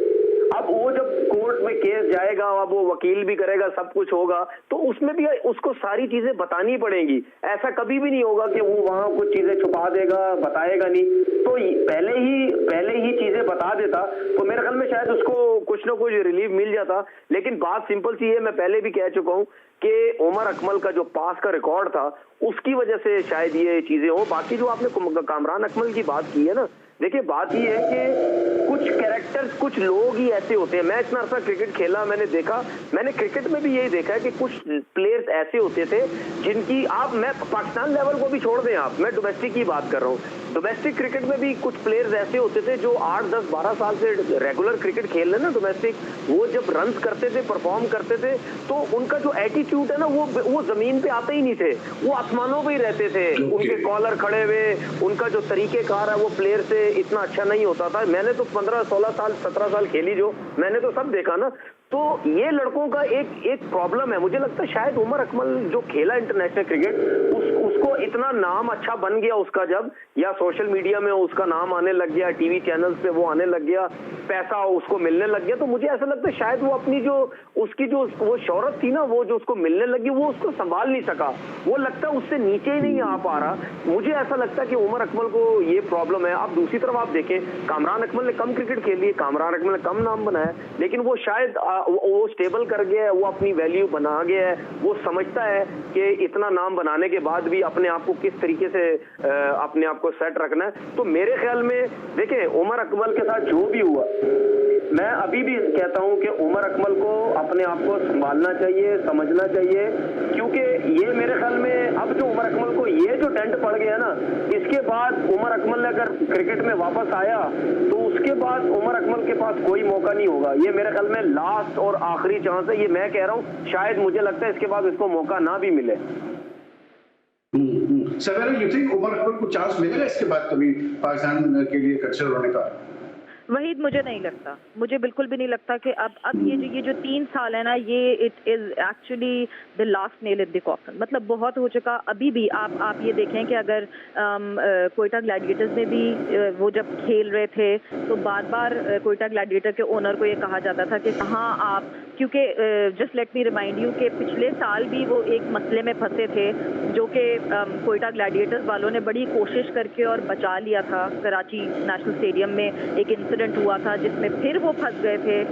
अब वो जब कोर्ट में केस जाएगा, अब वो वकील भी करेगा, सब कुछ होगा, तो उसमें भी उसको सारी चीजें बतानी पड़ेंगी। ऐसा कभी भी नहीं होगा कि वो वहां कुछ चीजें छुपा देगा, बताएगा नहीं। तो पहले ही चीजें बता देता तो मेरे ख्याल में शायद उसको कुछ ना कुछ रिलीफ मिल जाता। लेकिन बात सिंपल सी है, मैं पहले भी कह चुका हूं कि उमर अकमल का जो पास का रिकॉर्ड था उसकी वजह से शायद ये चीजें हो। बाकी जो आपने कामरान अकमल की बात की है ना, देखिए बात ये है कि कुछ कैरेक्टर्स, कुछ लोग ही ऐसे होते हैं। मैं इतना अर्सा क्रिकेट खेला, मैंने क्रिकेट में भी यही देखा है कि कुछ प्लेयर्स ऐसे होते थे जिनकी मैं पाकिस्तान लेवल को भी छोड़ दें आप, मैं डोमेस्टिक की बात कर रहा हूँ। डोमेस्टिक क्रिकेट में भी कुछ प्लेयर्स ऐसे होते थे जो 8, 10, 12 साल से रेगुलर क्रिकेट खेल रहे ना डोमेस्टिक, वो जब रन करते थे, परफॉर्म करते थे, तो उनका जो एटीट्यूड है ना वो जमीन पे आते ही नहीं थे, वो आसमानों पे ही रहते थे। उनके कॉलर खड़े हुए, उनका जो तरीकेकार है वो प्लेयर से इतना अच्छा नहीं होता था। मैंने तो 15, 16 साल, 17 साल खेली जो, मैंने तो सब देखा ना। तो ये लड़कों का एक प्रॉब्लम है। मुझे लगता है शायद उमर अकमल जो खेला इंटरनेशनल क्रिकेट, उसको इतना नाम अच्छा बन गया उसका, जब या सोशल मीडिया में उसका नाम आने लग गया, टीवी चैनल्स पे वो आने लग गया, पैसा उसको मिलने लग गया, तो मुझे ऐसा लगता है शायद वो अपनी उसकी वो शोहरत थी ना, वो जो उसको मिलने लगी, वो उसको संभाल नहीं सका। वो लगता है उससे नीचे ही नहीं आ पा रहा। मुझे ऐसा लगता है कि उमर अकमल को ये प्रॉब्लम है। अब दूसरी तरफ आप देखें, कामरान अकमल ने कम क्रिकेट खेली है, कामरान अकमल ने कम नाम बनाया, लेकिन वो शायद वो स्टेबल कर गया है, वो अपनी वैल्यू बना गया है। वो समझता है कि इतना नाम बनाने के बाद भी अपने आप को किस तरीके से अपने आप को सेट रखना है। तो मेरे ख्याल में देखिए, उमर अकमल के साथ जो भी हुआ, मैं अभी भी कहता हूं कि उमर अकमल को अपने आप को संभालना चाहिए, समझना चाहिए, क्योंकि ये मेरे ख्याल में अब जो उमर अकमल को ये जो डेंट पड़ गया ना, इसके बाद उमर अकमल ने अगर क्रिकेट में वापस आया तो उसके बाद उमर अकमल के पास कोई मौका नहीं होगा। ये मेरे ख्याल में लास्ट और आखिरी चांस है, ये मैं कह रहा हूँ। शायद मुझे लगता है इसके बाद इसको मौका ना भी मिले। सवेरा, यू थिंक उमर अकमल को चांस मिलेगा इसके बाद कभी पाकिस्तान के लिए कंसिडर होने का? वहीद, मुझे नहीं लगता, मुझे बिल्कुल भी नहीं लगता कि अब ये जो 3 साल है ना, ये it is actually the last nail in the coffin. मतलब बहुत हो चुका। अभी भी आप ये देखें कि अगर कोयटा ग्लैडिएटर्स में भी वो जब खेल रहे थे तो बार बार कोयटा ग्लैडिएटर के ओनर को ये कहा जाता था कि कहाँ आप, क्योंकि just let me remind you कि पिछले साल भी वो एक मसले में फंसे थे, जो कि कोयटा ग्लैडिएटर्स वालों ने बड़ी कोशिश करके और बचा लिया था। कराची नेशनल स्टेडियम में एक इंसिडेंट हुआ था जिसमें फिर वो फंस गए थे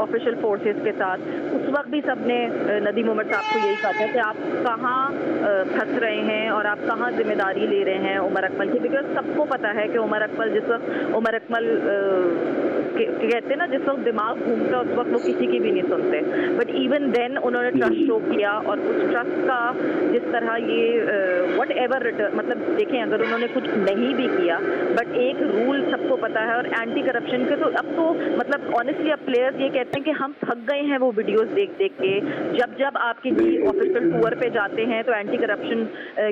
ऑफिशियल फोर्सेस के साथ। उस वक्त भी सबने नदीम उमर साहब को यही कहा था कि आप कहाँ फंस रहे हैं और आप कहाँ जिम्मेदारी ले रहे हैं उमर अकमल की। बिकॉज सबको पता है कि उमर अकमल जिस वक्त उमर अकमल कहते हैं ना, जिस वक्त दिमाग घूमता है उस वक्त वो किसी की भी नहीं सुनते। बट इवन देन उन्होंने ट्रस्ट शो किया, और उस ट्रस्ट का जिस तरह ये वट एवर रिटर्न, मतलब देखें अगर उन्होंने कुछ नहीं भी किया, बट एक रूल सबको पता है और एंटी करप्शन के, तो अब तो मतलब ऑनेस्टली अब प्लेयर्स ये कहते हैं कि हम थक गए हैं वो वीडियोस देख देख के। जब आप किसी ऑफिशियल टूर पे जाते हैं तो एंटी करप्शन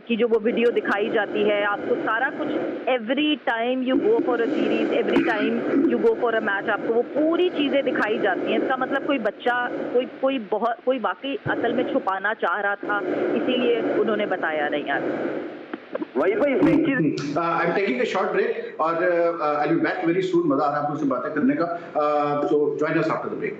की जो वो वीडियो दिखाई जाती है, आपको सारा कुछ, every time you go for a series, every time you go for a match, आपको वो पूरी चीजें दिखाई जाती हैं। इसका मतलब कोई बच्चा कोई वाकई असल में छुपाना चाह रहा था, इसीलिए उन्होंने बताया नहीं यार। वही एक चीज, I am taking a short break और I will be back very soon. मजा आ रहा है आपसे बातें करने का, so join us after the break.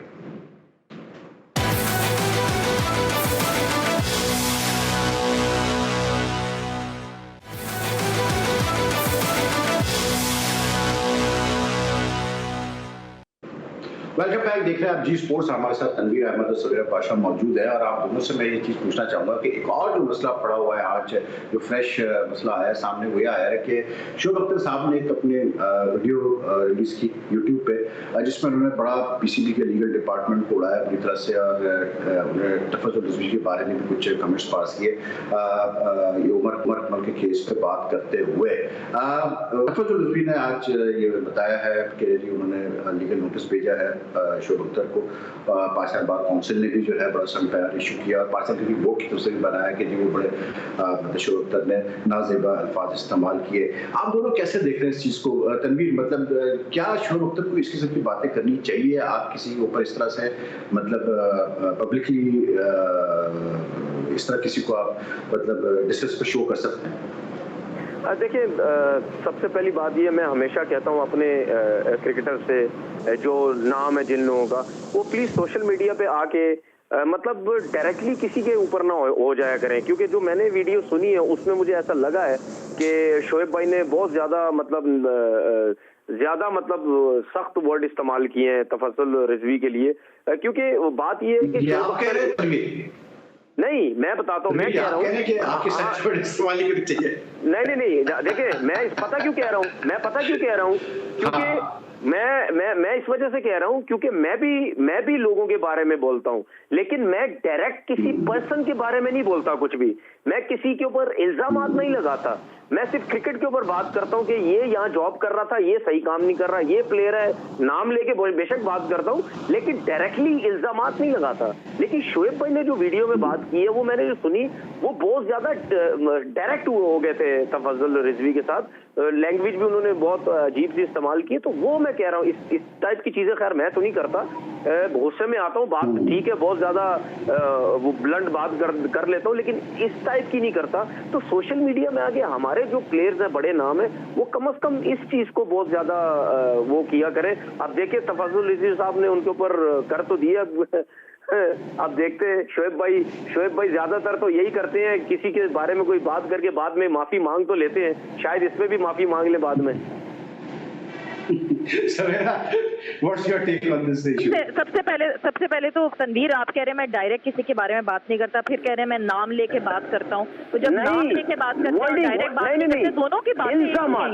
Welcome back. देख रहे हैं आप जी स्पोर्ट्स। हमारे साथ तनवीर अहमद और सवेरा पाशा मौजूद है, और आप दोनों से मैं ये चीज़ पूछना चाहूँगा कि एक और जो मसला पड़ा हुआ है आज, जो फ्रेश मसला आया सामने, वो आया है कि शोएब अख्तर साहब ने एक अपने वीडियो रिलीज़ की यूट्यूब पे, जिसमें उन्होंने बड़ा पीसीबी के लीगल डिपार्टमेंट को उड़ाया पूरी तरह से, और उन्होंने तफज़्ज़ुल रिजवी के बारे में भी कुछ कमेंट्स पास किए ये उमर अकमल के केस पे बात करते हुए। तफज़्ज़ुल रिजवी ने आज ये बताया है कि उन्होंने लीगल नोटिस भेजा है शोएब अख्तर को। पाकिस्तान बार काउंसिल ने भी जो है बड़ा सनफायर इशू किया, और पाकिस्तान क्रिकेट बोर्ड की तरफ से भी बनाया कि जी वो बड़े शोएब अख्तर ने नाज़ेबा अल्फाज इस्तेमाल किए। आप दोनों कैसे देख रहे हैं इस चीज़ को? तनवीर, मतलब क्या शोएब अख्तर को इस किस्म की बातें करनी चाहिए? आप किसी के ऊपर इस तरह से मतलब पब्लिकली इस तरह किसी को आप मतलब डिसरिस्पेक्ट शो कर सकते हैं? देखिए, सबसे पहली बात ये, मैं हमेशा कहता हूँ अपने क्रिकेटर से, जो नाम है जिन लोगों का, वो प्लीज़ सोशल मीडिया पे आके मतलब डायरेक्टली किसी के ऊपर ना हो जाया करें, क्योंकि जो मैंने वीडियो सुनी है उसमें मुझे ऐसा लगा है कि शोएब भाई ने बहुत ज़्यादा मतलब सख्त वर्ड इस्तेमाल किए हैं तफज़्ज़ुल रिजवी के लिए, क्योंकि बात ये है कि नहीं, मैं बताता हूँ, मैं कह रहा हूँ नहीं, देखिए मैं पता क्यों कह रहा हूँ, क्योंकि मैं इस वजह से कह रहा हूँ क्योंकि मैं भी लोगों के बारे में बोलता हूँ, लेकिन मैं डायरेक्ट किसी पर्सन के बारे में नहीं बोलता कुछ भी। मैं किसी के ऊपर इल्जामात नहीं लगाता, मैं सिर्फ क्रिकेट के ऊपर बात करता हूं कि ये यहाँ जॉब कर रहा था, ये सही काम नहीं कर रहा, ये प्लेयर है, नाम लेके बेशक बात करता हूं, लेकिन डायरेक्टली इल्जामात नहीं लगाता। लेकिन शोएब भाई ने जो वीडियो में बात की है, वो मैंने जो सुनी, वो बहुत ज्यादा डायरेक्ट हो गए थे तफज्जुल रिजवी के साथ, लैंग्वेज भी उन्होंने बहुत अजीब सी इस्तेमाल की। तो वो मैं कह रहा हूँ, इस टाइप की चीजें खैर मैं तो नहीं करता, गुस्से में आता हूँ, बात ठीक है, बहुत ज्यादा वो ब्लंट बात कर लेता हूँ, लेकिन इस टाइप की नहीं करता। तो सोशल मीडिया में आगे हमारे जो प्लेयर्स हैं, बड़े नाम है, वो कम से कम इस चीज को बहुत ज्यादा वो किया करें। अब देखिए तफज्जुल रिजवी साहब ने उनके ऊपर कर तो दिया, अब देखते हैं शोएब भाई ज्यादातर तो यही करते हैं, किसी के बारे में कोई बात करके बाद में माफी मांग तो लेते हैं, शायद इसमें भी माफी मांग ले बाद में। What's your take on this issue? सबसे पहले तो तनवीर, आप कह रहे हैं मैं डायरेक्ट किसी के बारे में बात नहीं करता, फिर कह रहे हैं मैं नाम लेके बात करता हूँ। तो जब नाम लेके बात करते हैं, डायरेक्ट बात नहीं करते, दोनों की बात इल्जामात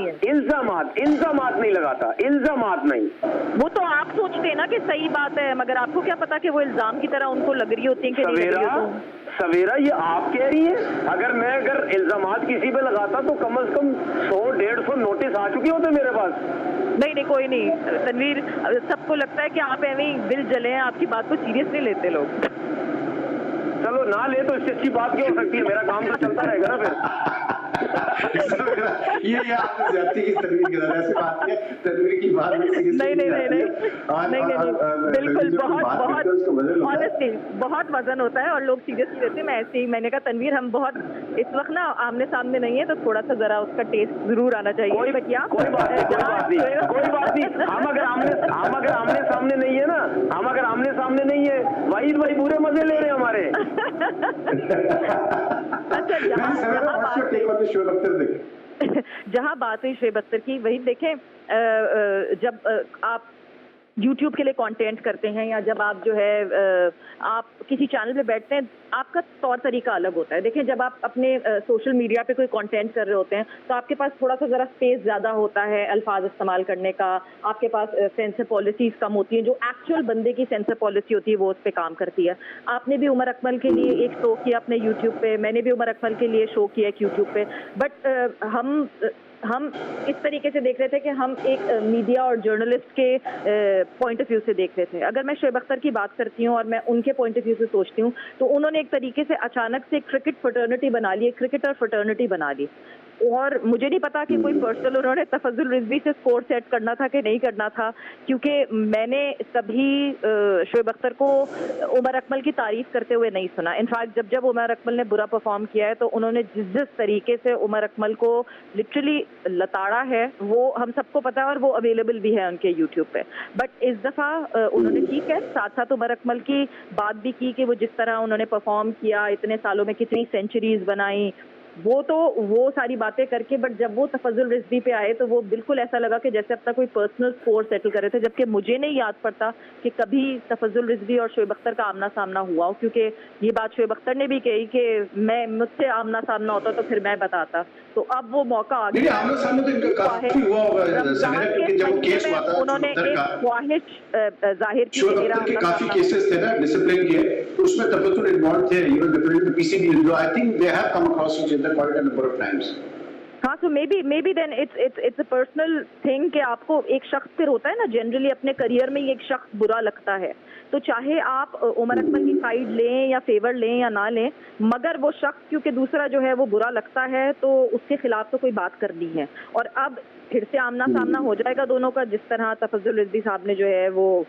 नहीं लगाता, इल्जामात नहीं। वो तो आप सोचते हैं ना कि सही बात है, मगर आपको क्या पता कि वो इल्जाम की तरह उनको लग रही होती है कि नहीं लग रही होती। सवेरा, ये आप कह रही है, अगर इल्जामात किसी पे लगाता तो कम से कम 100-150 नोटिस आ चुके होते मेरे पास। नहीं, कोई नहीं तनवीर, सबको लगता है कि आप ऐसे ही दिल जले हैं, आपकी बात को सीरियस नहीं लेते लोग। चलो ना ले तो इससे अच्छी बात क्या हो सकती है, मेरा काम तो चलता रहेगा ना फिर। ये आपने ज्यादती की तनवीर के साथ ऐसे बात है, तनवीर की बात नहीं, बिल्कुल बहुत ऑनेस्टली बहुत वजन होता है और लोग सीरियस नहीं लेते। मैं ऐसे ही, मैंने कहा तनवीर हम बहुत इस वक्त ना आमने सामने नहीं है, तो थोड़ा सा जरा उसका टेस्ट जरूर आना चाहिए। कोई बात नहीं, हम अगर आमने सामने नहीं है ना, हम अगर आमने सामने नहीं है, वाहिद भाई पूरे मजे ले रहे हैं हमारे। अच्छा, जहाँ बात हुई शोएब अख्तर की, वही देखें, जब आप YouTube के लिए कंटेंट करते हैं या जब आप जो है आप किसी चैनल पे बैठते हैं, आपका तौर तरीका अलग होता है। देखें, जब आप अपने सोशल मीडिया पे कोई कंटेंट कर रहे होते हैं तो आपके पास थोड़ा सा ज़रा स्पेस ज़्यादा होता है अल्फाज इस्तेमाल करने का, आपके पास सेंसर पॉलिसीज़ कम होती हैं, जो एक्चुअल बंदे की सेंसर पॉलिसी होती है वो उस पर काम करती है। आपने भी उमर अकमल के लिए एक शो किया अपने यूट्यूब पे, मैंने भी उमर अकमल के लिए शो किया यूट्यूब पे, बट हम इस तरीके से देख रहे थे कि हम एक मीडिया और जर्नलिस्ट के पॉइंट ऑफ व्यू से देख रहे थे। अगर मैं शोएब अख्तर की बात करती हूँ और मैं उनके पॉइंट ऑफ व्यू से सोचती हूँ, तो उन्होंने एक तरीके से अचानक से क्रिकेट फ्रेटर्निटी बना ली, क्रिकेटर फ्रेटर्निटी बना ली, और मुझे नहीं पता कि कोई पर्सनल उन्होंने तफज्जुल रिजवी से स्कोर सेट करना था कि नहीं करना था, क्योंकि मैंने कभी शोएब अख्तर को उमर अकमल की तारीफ करते हुए नहीं सुना। इनफैक्ट जब उमर अकमल ने बुरा परफॉर्म किया है तो उन्होंने जिस तरीके से उमर अकमल को लिटरली लताड़ा है, वो हम सबको पता है और वो अवेलेबल भी है उनके यूट्यूब पे। बट इस दफ़ा उन्होंने ठीक है साथ साथ उमर अकमल की बात भी की कि वो जिस तरह उन्होंने परफॉर्म किया, इतने सालों में कितनी सेंचुरीज बनाई, वो सारी बातें करके, बट जब वो तफज्जुल रिजवी पे आए तो वो बिल्कुल ऐसा लगा कि जैसे अपना कोई पर्सनल स्कोर सेटल कर रहे थे, जबकि मुझे नहीं याद पड़ता कि कभी तफज्जुल रिजवी और शोएब अख्तर का आमना सामना हुआ हो, क्योंकि ये बात शोएब अख्तर ने भी कही कि मुझसे आमना सामना होता तो फिर मैं बताता। तो अब वो मौका आ गया, उन्होंने एक ख्वाहिश जाहिर की, काफी केसेस थे ना डिसिप्लिन के, उसमें तफज्जुल इन्वॉल्व थे, you know different PCB, I think they have come across each other quite a number of times. हाँ, तो maybe then it's a personal thing कि आपको एक शख्स फिर होता है ना, जनरली अपने करियर में एक शख्स बुरा लगता है, तो चाहे आप उमर अकमल की साइड लें या फेवर लें या ना लें, मगर वो शख्स क्योंकि दूसरा जो है वो बुरा लगता है तो उसके खिलाफ तो कोई बात करनी है। और अब फिर से आमना सामना हो जाएगा दोनों का, जिस तरह तफज्जुल रिजवी साहब ने जो है वो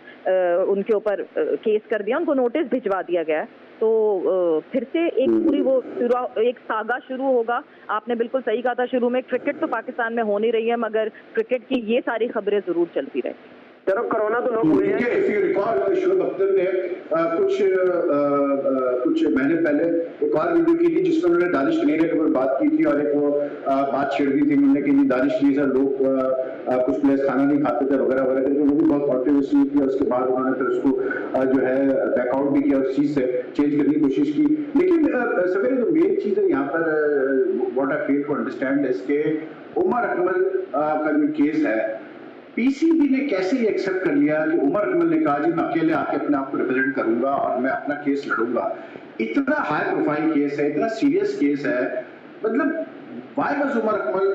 उनके ऊपर केस कर दिया, उनको नोटिस भिजवा दिया गया है, तो फिर से एक पूरी वो एक सागा शुरू होगा। आपने बिल्कुल सही कहा था शुरू में, क्रिकेट तो पाकिस्तान में हो नहीं रही है, मगर क्रिकेट की ये सारी खबरें जरूर चलती रहेंगी। चलो कोरोना तो लोग हुए हैं। If you recall, Shoaib Akhtar ने कुछ महीने पहले एक और वीडियो की थी जिसमें उन्होंने दानिश कनेरिया के ऊपर बात की थी, और एक वो बात छेड़ दी थी उन्होंने कि दानिश जी सर लोग कुछ प्लेयर्स खाना नहीं खाते थे वगैरह वगैरह करके, वो भी बहुत कॉन्ट्रोवर्सी थी, और उसके बाद उन्होंने फिर उसको जो है बैकआउट भी किया, उस चीज से चेंज करने की कोशिश की। लेकिन सवेरे जो मेन चीज है यहाँ पर what I fail to understand इसके उमर अकमल का जो केस है पीसीबी ने कैसे ये एक्सेप्ट कर लिया कि उमर अकमल ने कहा जी मैं अकेले आके अपने आप को रिप्रेजेंट करूंगा और मैं अपना केस लड़ूंगा। इतना हाई प्रोफाइल केस है, इतना सीरियस केस है, मतलब why was Umar Akmal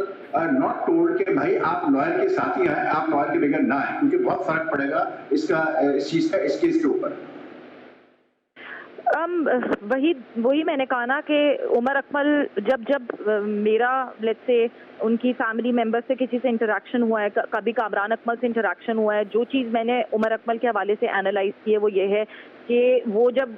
not told कि भाई आप लॉयर के साथ ही आए, आप लॉयर के बगैर ना आए, क्योंकि बहुत फर्क पड़ेगा इसका इस चीज का इस केस के ऊपर। वही मैंने कहा ना कि उमर अकमल जब मेरा लेट्स से उनकी फैमिली मेंबर से किसी से इंटरेक्शन हुआ है, कभी कामरान अकमल से इंटरेक्शन हुआ है, जो चीज़ मैंने उमर अकमल के हवाले से एनालाइज की है वो ये है कि वो जब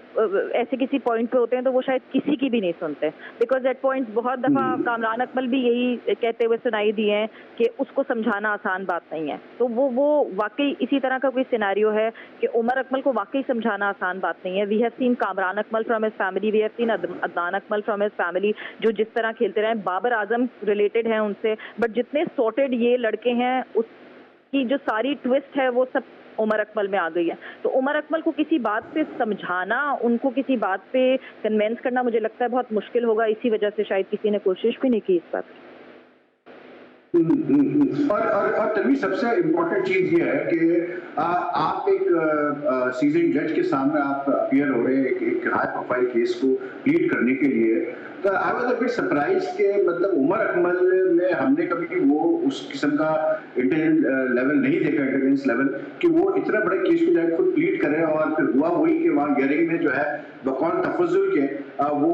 ऐसे किसी पॉइंट पे होते हैं तो वो शायद किसी की भी नहीं सुनते, बिकॉज एट पॉइंट बहुत दफ़ा कामरान अकमल भी यही कहते हुए सुनाई दिए हैं कि उसको समझाना आसान बात नहीं है। तो वो वाकई इसी तरह का कोई सिनेरियो है कि उमर अकमल को वाकई समझाना आसान बात नहीं है। We have seen Kamran Akmal from his family, we have seen Adnan Akmal from his family, जो जिस तरह खेलते रहे, बाबर आजम रिलेटेड हैं उनसे, बट जितने सॉर्टेड ये लड़के हैं उसकी जो सारी ट्विस्ट है वो सब उमर अकमल में आ गई है। तो उमर अकमल को किसी बात पे समझाना, उनको किसी बात पे कन्विंस करना मुझे लगता है बहुत मुश्किल होगा। इसी वजह से शायद किसी ने कोशिश भी नहीं की इस बात। और तभी सबसे इम्पोर्टेंट चीज ये है कि आप एक सीजन जज के सामने आप अपीयर हो रहे हैं एक हाई प्रोफाइल केस को लीड करने के लिए। तो I was a bit surprise के मतलब उमर अकमल में हमने कभी वो उस किस्म का इंटेलिजेंट लेवल नहीं देखा, इंटेलिजेंस लेवल, कि वो इतना बड़े केस को जाकर खुद लीड करे। और फिर हुआ वही कि वहाँ हियरिंग में जो है बकौल तफज्जुल के वो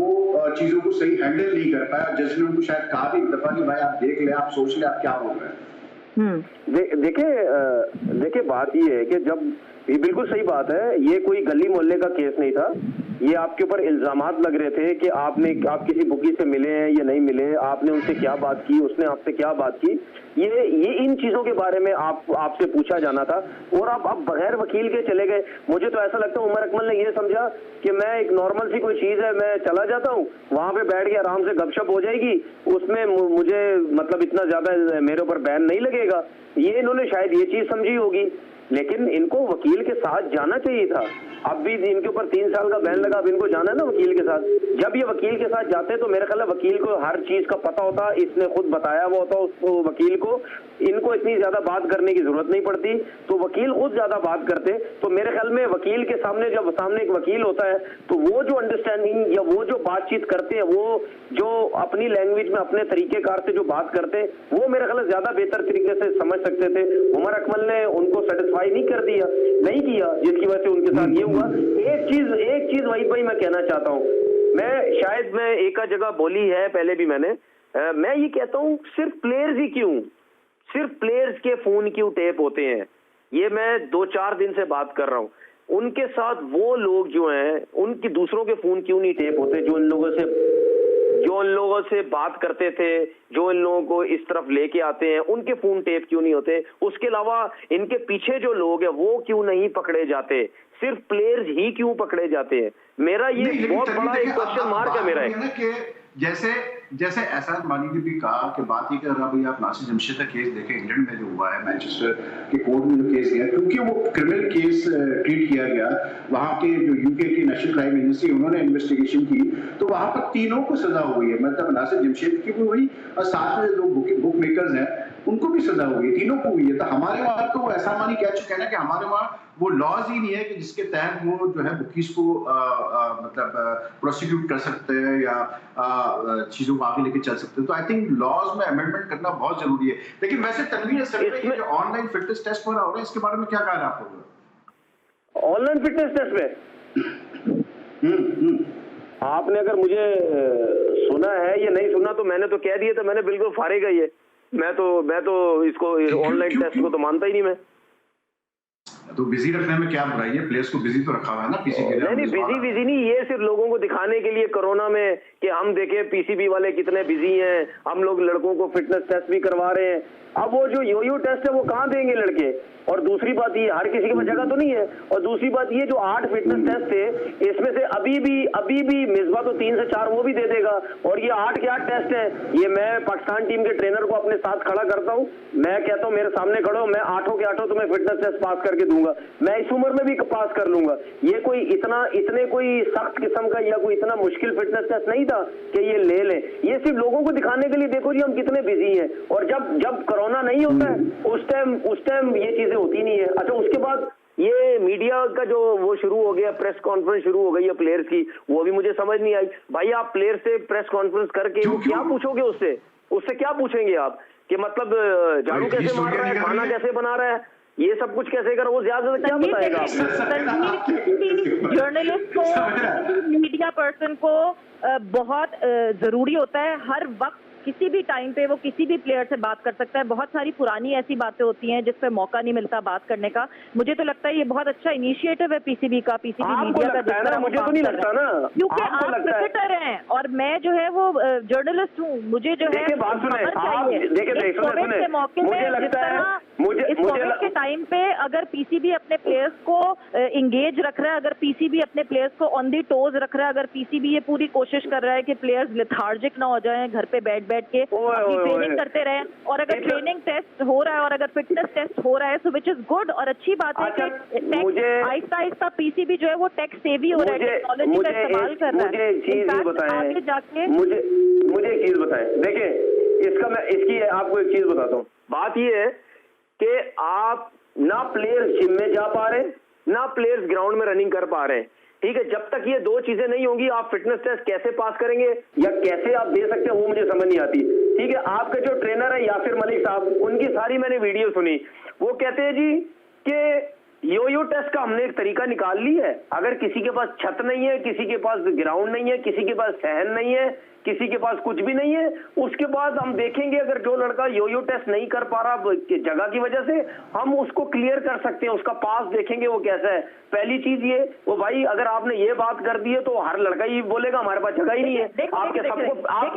चीज़ों को सही हैंडल नहीं कर पाया। जज ने उनको शायद कहा भी एक दफ़ा कि भाई आप देख ले, आप सोच ले आप क्या हो रहा है। देखिए बात ये है कि जब ये बिल्कुल सही बात है, ये कोई गली मोहल्ले का केस नहीं था, ये आपके ऊपर इल्जामात लग रहे थे कि आप किसी बुकी से मिले हैं या नहीं मिले, आपने उनसे क्या बात की, उसने आपसे क्या बात की, ये इन चीजों के बारे में आपसे पूछा जाना था और आप बगैर वकील के चले गए। मुझे तो ऐसा लगता है उमर अकमल ने ये समझा कि मैं एक नॉर्मल सी कोई चीज है, मैं चला जाता हूँ वहां पे बैठ के आराम से गपशप हो जाएगी, उसमें मुझे मतलब इतना ज्यादा मेरे ऊपर बैन नहीं लगेगा, ये इन्होंने शायद ये चीज समझी होगी। लेकिन इनको वकील के साथ जाना चाहिए था। अब भी इनके ऊपर 3 साल का बैन लगा, अब इनको जाना है ना वकील के साथ। जब ये वकील के साथ जाते तो मेरे ख्याल है वकील को हर चीज का पता होता, इसने खुद बताया हुआ होता उसको वकील को, इनको इतनी ज्यादा बात करने की जरूरत नहीं पड़ती, तो वकील खुद ज्यादा बात करते। तो मेरे ख्याल में वकील के सामने जब सामने एक वकील होता है तो वो जो अंडरस्टैंडिंग या वो जो बातचीत करते हैं, वो जो अपनी लैंग्वेज में अपने तरीकेकार से जो बात करते हैं, वो मेरे ख्याल ज्यादा बेहतर तरीके से समझ सकते थे। उमर अकमल ने उनको सेटिस्फाई नहीं किया, जिसकी वजह से उनके साथ ये हुआ। एक चीज वहीद भाई मैं कहना चाहता हूँ, मैं एक जगह बोली है पहले भी मैं ये कहता हूँ सिर्फ प्लेयर्स ही क्यों, सिर्फ प्लेयर्स के फोन क्यों टेप होते हैं, ये मैं 2-4 दिन से बात कर रहा हूँ। उनके साथ वो लोग जो हैं उनकी दूसरों के फोन क्यों नहीं टेप होते, जो उन लोगों से बात करते थे, जो इन लोगों को इस तरफ लेके आते हैं, उनके फोन टेप क्यों नहीं होते। उसके अलावा इनके पीछे जो लोग हैं वो क्यों नहीं पकड़े जाते, सिर्फ प्लेयर्स ही क्यों पकड़े जाते हैं। मेरा ये बहुत बड़ा एक क्वेश्चन मार्क है मेरा जैसे एहसान मानी ने भी कहा कि बात ये कर रहा भाई आप नासिर जमशेद का केस देखें, इंग्लैंड में जो हुआ है, मैनचेस्टर के कोर्ट में जो केस गया, क्योंकि वो क्रिमिनल केस ट्रीट किया गया, वहाँ के जो यूके की नेशनल क्राइम एजेंसी उन्होंने इन्वेस्टिगेशन की, तो वहाँ पर तीनों को सजा हुई है, मतलब नासिर जमशेद की भी हुई और साथ में जो बुक मेकर्स हैं उनको भी सजा हुई है, तीनों को हुई है। तो हमारे वहाँ तो वो एहसान मानी कह चुके हैं ना कि हमारे वहाँ वो लॉज ही नहीं है कि जिसके तहत वो जो है बुकीज को मतलब प्रोसिक्यूट कर सकते हैं या चीजों को आगे लेके चल सकते हैं। तो आई थिंक लॉज में अमेंडमेंट करना बहुत जरूरी है। लेकिन वैसे तनवीर सर ये जो ऑनलाइन फिटनेस टेस्ट हो रहा है इसके बारे में क्या कहना है आप लोगों? ऑनलाइन फिटनेस टेस्ट में आपने अगर मुझे सुना है या नहीं सुना तो मैंने तो कह दिया था, मैंने बिल्कुल फारिग है ये। मैं तो इसको ऑनलाइन टेस्ट को तो मानता ही नहीं मैं। तो बिजी रखने में क्या बुराई है, प्लेयर्स को बिजी तो रखा हुआ है ना पीसीबी ने। नहीं बिजी नहीं, ये सिर्फ लोगों को दिखाने के लिए कोरोना में कि हम देखें पीसीबी वाले कितने बिजी हैं, हम लोग लड़कों को फिटनेस टेस्ट भी करवा रहे हैं। अब वो जो यो टेस्ट है वो कहाँ देंगे लड़के, और दूसरी बात ये हर किसी के पास जगह तो नहीं है, और दूसरी बात ये जो 8 फिटनेस टेस्ट थे इसमें से अभी भी मिसबा तो 3 से 4 वो भी दे देगा, और ये 8 के 8 टेस्ट है। ये मैं पाकिस्तान टीम के ट्रेनर को अपने साथ खड़ा करता हूँ, मैं कहता हूँ मेरे सामने खड़ो, मैं 8 के 8 तुम्हें फिटनेस टेस्ट पास करके दूंगा। लूंगा, मैं इस उम्र में भी पास कर लूंगा। ये कोई इतने कोई सख्त किस्म का या कोई इतना मुश्किल फिटनेस टेस्ट नहीं था कि ये ले लें। ये सिर्फ लोगों को दिखाने के लिए, देखो जी हम कितने बिजी हैं, और जब कोरोना नहीं होता है उस टाइम ये चीजें होती नहीं है। अच्छा, उसके बाद ये मीडिया का जो वो शुरू हो गया, प्रेस कॉन्फ्रेंस शुरू हो गई है प्लेयर्स की, वो भी मुझे समझ नहीं आई। भाई आप प्लेयर से प्रेस कॉन्फ्रेंस करके क्या पूछोगे उससे क्या पूछेंगे आप कि मतलब झाड़ू कैसे मार रहा है, खाना कैसे बना रहा है, ये सब कुछ कैसे करो, वो ज्यादा क्या बताएगा आपको? जर्नलिस्ट को, मीडिया पर्सन को बहुत जरूरी होता है हर वक्त किसी भी टाइम पे वो किसी भी प्लेयर से बात कर सकता है। बहुत सारी पुरानी ऐसी बातें होती हैं जिस पे मौका नहीं मिलता बात करने का। मुझे तो लगता है ये बहुत अच्छा इनिशिएटिव है पीसीबी का, पीसीबी मीडिया का। मुझे तो नहीं लगता ना, क्योंकि आप क्रिकेटर हैं और मैं जो है वो जर्नलिस्ट हूँ। मुझे जो है कोविड के टाइम पे अगर पीसीबी अपने प्लेयर्स को इंगेज रख रहा है, अगर पीसीबी अपने प्लेयर्स को ऑन दी टोज रख रहा है, अगर पीसीबी ये पूरी कोशिश कर रहा है कि प्लेयर्स लेथार्जिक ना हो जाएं, घर पे बैठ के अपनी ट्रेनिंग करते रहे, और अगर ट्रेनिंग टेस्ट हो रहा है और अगर फिटनेस टेस्ट हो रहा है, सो विच इज गुड और अच्छी बात है कि आहिस्ता आहिस्ता पीसीबी जो है वो टेक सेवी हो रहा है, टेक्नोलॉजी का इस्तेमाल कर रहा है। मुझे एक चीज बताएं, देखिए इसकी आपको एक चीज बताता हूँ। बात ये है कि आप ना प्लेयर्स जिम में जा पा रहे, ना प्लेयर्स ग्राउंड में रनिंग कर पा रहे हैं, ठीक है। जब तक ये दो चीजें नहीं होंगी आप फिटनेस टेस्ट कैसे पास करेंगे या कैसे आप दे सकते हैं वो मुझे समझ नहीं आती, ठीक है। आपके जो ट्रेनर है यासिर मलिक साहब, उनकी सारी मैंने वीडियो सुनी, वो कहते हैं जी कि यो टेस्ट का हमने एक तरीका निकाल ली है। अगर किसी के पास छत नहीं है, किसी के पास ग्राउंड नहीं है, किसी के पास सहन नहीं है, किसी के पास कुछ भी नहीं है, उसके बाद हम देखेंगे अगर जो लड़का यो टेस्ट नहीं कर पा रहा जगह की वजह से, हम उसको क्लियर कर सकते हैं, उसका पास देखेंगे वो कैसा है। पहली चीज ये, वो भाई अगर आपने ये बात कर दी है तो हर लड़का ही बोलेगा हमारे पास जगह ही नहीं है। आपके सबको पास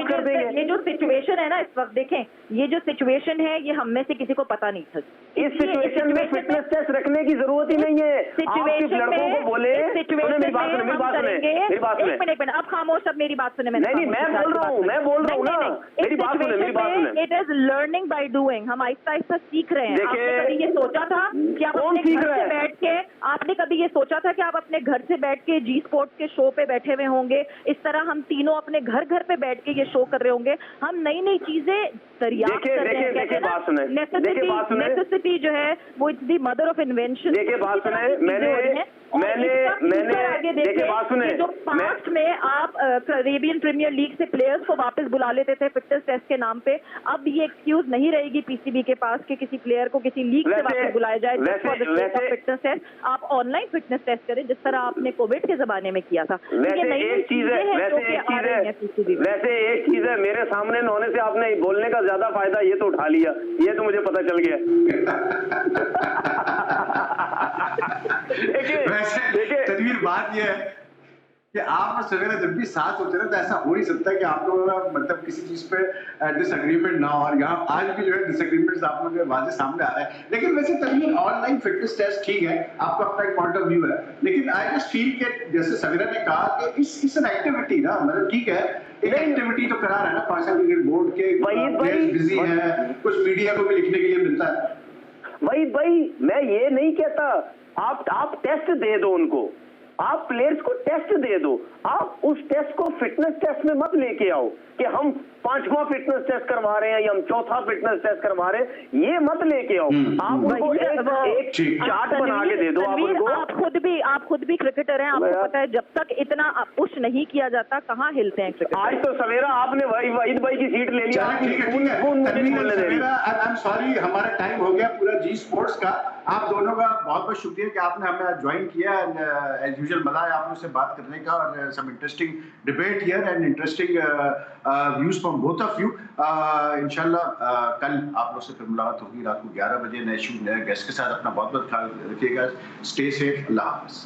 कर देंगे। ये जो सिचुएशन है ना इस वक्त, देखें ये जो सिचुएशन है ये हम में से किसी को पता नहीं था। इस सिचुएशन में फिटनेस टेस्ट रखने की जरूरत ही नहीं है। सिचुएशन लड़कों को बोले, अब खामोश, मेरी बात सुने। नहीं, मैं बोल रहा हूँ ना, मेरी बात सुने। It is learning by doing. हम आहिस्ता आहिस्ता सीख रहे हैं। आपने कभी ये सोचा था कि आप अपने घर से बैठ के, आपने कभी ये सोचा था कि आप अपने घर से बैठ के जी स्पोर्ट्स के शो पे बैठे हुए होंगे? इस तरह हम तीनों अपने घर पे बैठ के ये शो कर रहे होंगे। हम नई नई चीजें दरियाफ्त कर रहे हैं। नेसेसिटी जो है वो it's the mother of invention. देखिए बात सुने, मैंने जो पास्ट में आप अरेबियन प्रीमियर लीग से प्लेयर्स को वापस बुला लेते थे फिटनेस टेस्ट के नाम पे, अब ये एक्सक्यूज नहीं रहेगी पीसीबी के पास कि किसी प्लेयर को किसी लीग से वापस बुलाया जाए फिटनेस टेस्ट। आप ऑनलाइन फिटनेस टेस्ट करें जिस तरह आपने कोविड के जमाने में किया था। वैसे एक चीज है, मेरे सामने होने से आपने बोलने का ज्यादा फायदा ये तो उठा लिया, ये तो मुझे पता चल गया। देखिए तनवीर, बात ये है कि आप सवेरे जब भी साथ होते हैं तो ऐसा हो नहीं सकता कि आप लोगों का मतलब किसी चीज पे डिसएग्रीमेंट ना हो, और यहाँ आज भी जो है डिसएग्रीमेंट्स आप लोगों के वाजे सामने आ रहे हैं। लेकिन वैसे तनवीर, ऑनलाइन फिटनेस टेस्ट ठीक है, आपका अपना एक पॉइंट ऑफ व्यू है, लेकिन आई जस्ट फील के जैसे सवेरा ने कहा कि इस एन एक्टिविटी ना, मतलब ठीक है एक एक्टिविटी तो करा रहा है ना, पाकिस्तान क्रिकेट बोर्ड के प्लेयर्स बिजी है, कुछ मीडिया को भी लिखने के लिए मिलता है। भाई मैं ये नहीं कहता, आप टेस्ट दे दो उनको, आप प्लेयर्स को टेस्ट दे दो, आप उस टेस्ट को फिटनेस टेस्ट में मत लेके आओ कि हम 5वां फिटनेस टेस्ट करवा रहे हैं या हम 4था फिटनेस टेस्ट करवा रहे हैं, ये मत लेके आओ। आप उनको एक चार्ट बना के दे दो। आप खुद भी क्रिकेटर हैं, आपको पता है जब तक इतना पुश नहीं किया जाता कहाँ हिलते हैं क्रिकेटर। आज तो सवेरा आपने वहीद भाई की सीट ले लिया। आई एम सॉरी, हमारा टाइम हो गया पूरा जी स्पोर्ट्स का। आप दोनों का बहुत बहुत शुक्रिया कि आपने हमें ज्वाइन किया। एज यूजुअल मजा है आप लोग से बात करने का, और some interesting debate here and interesting views from both of you. इंशाल्लाह कल आप लोग से फिर मुलाकात होगी रात को 11 बजे नए शो नए गेस्ट के साथ। अपना बहुत बहुत ख्याल रखिएगा। Stay safe. अल्लाह हाफ़िज़।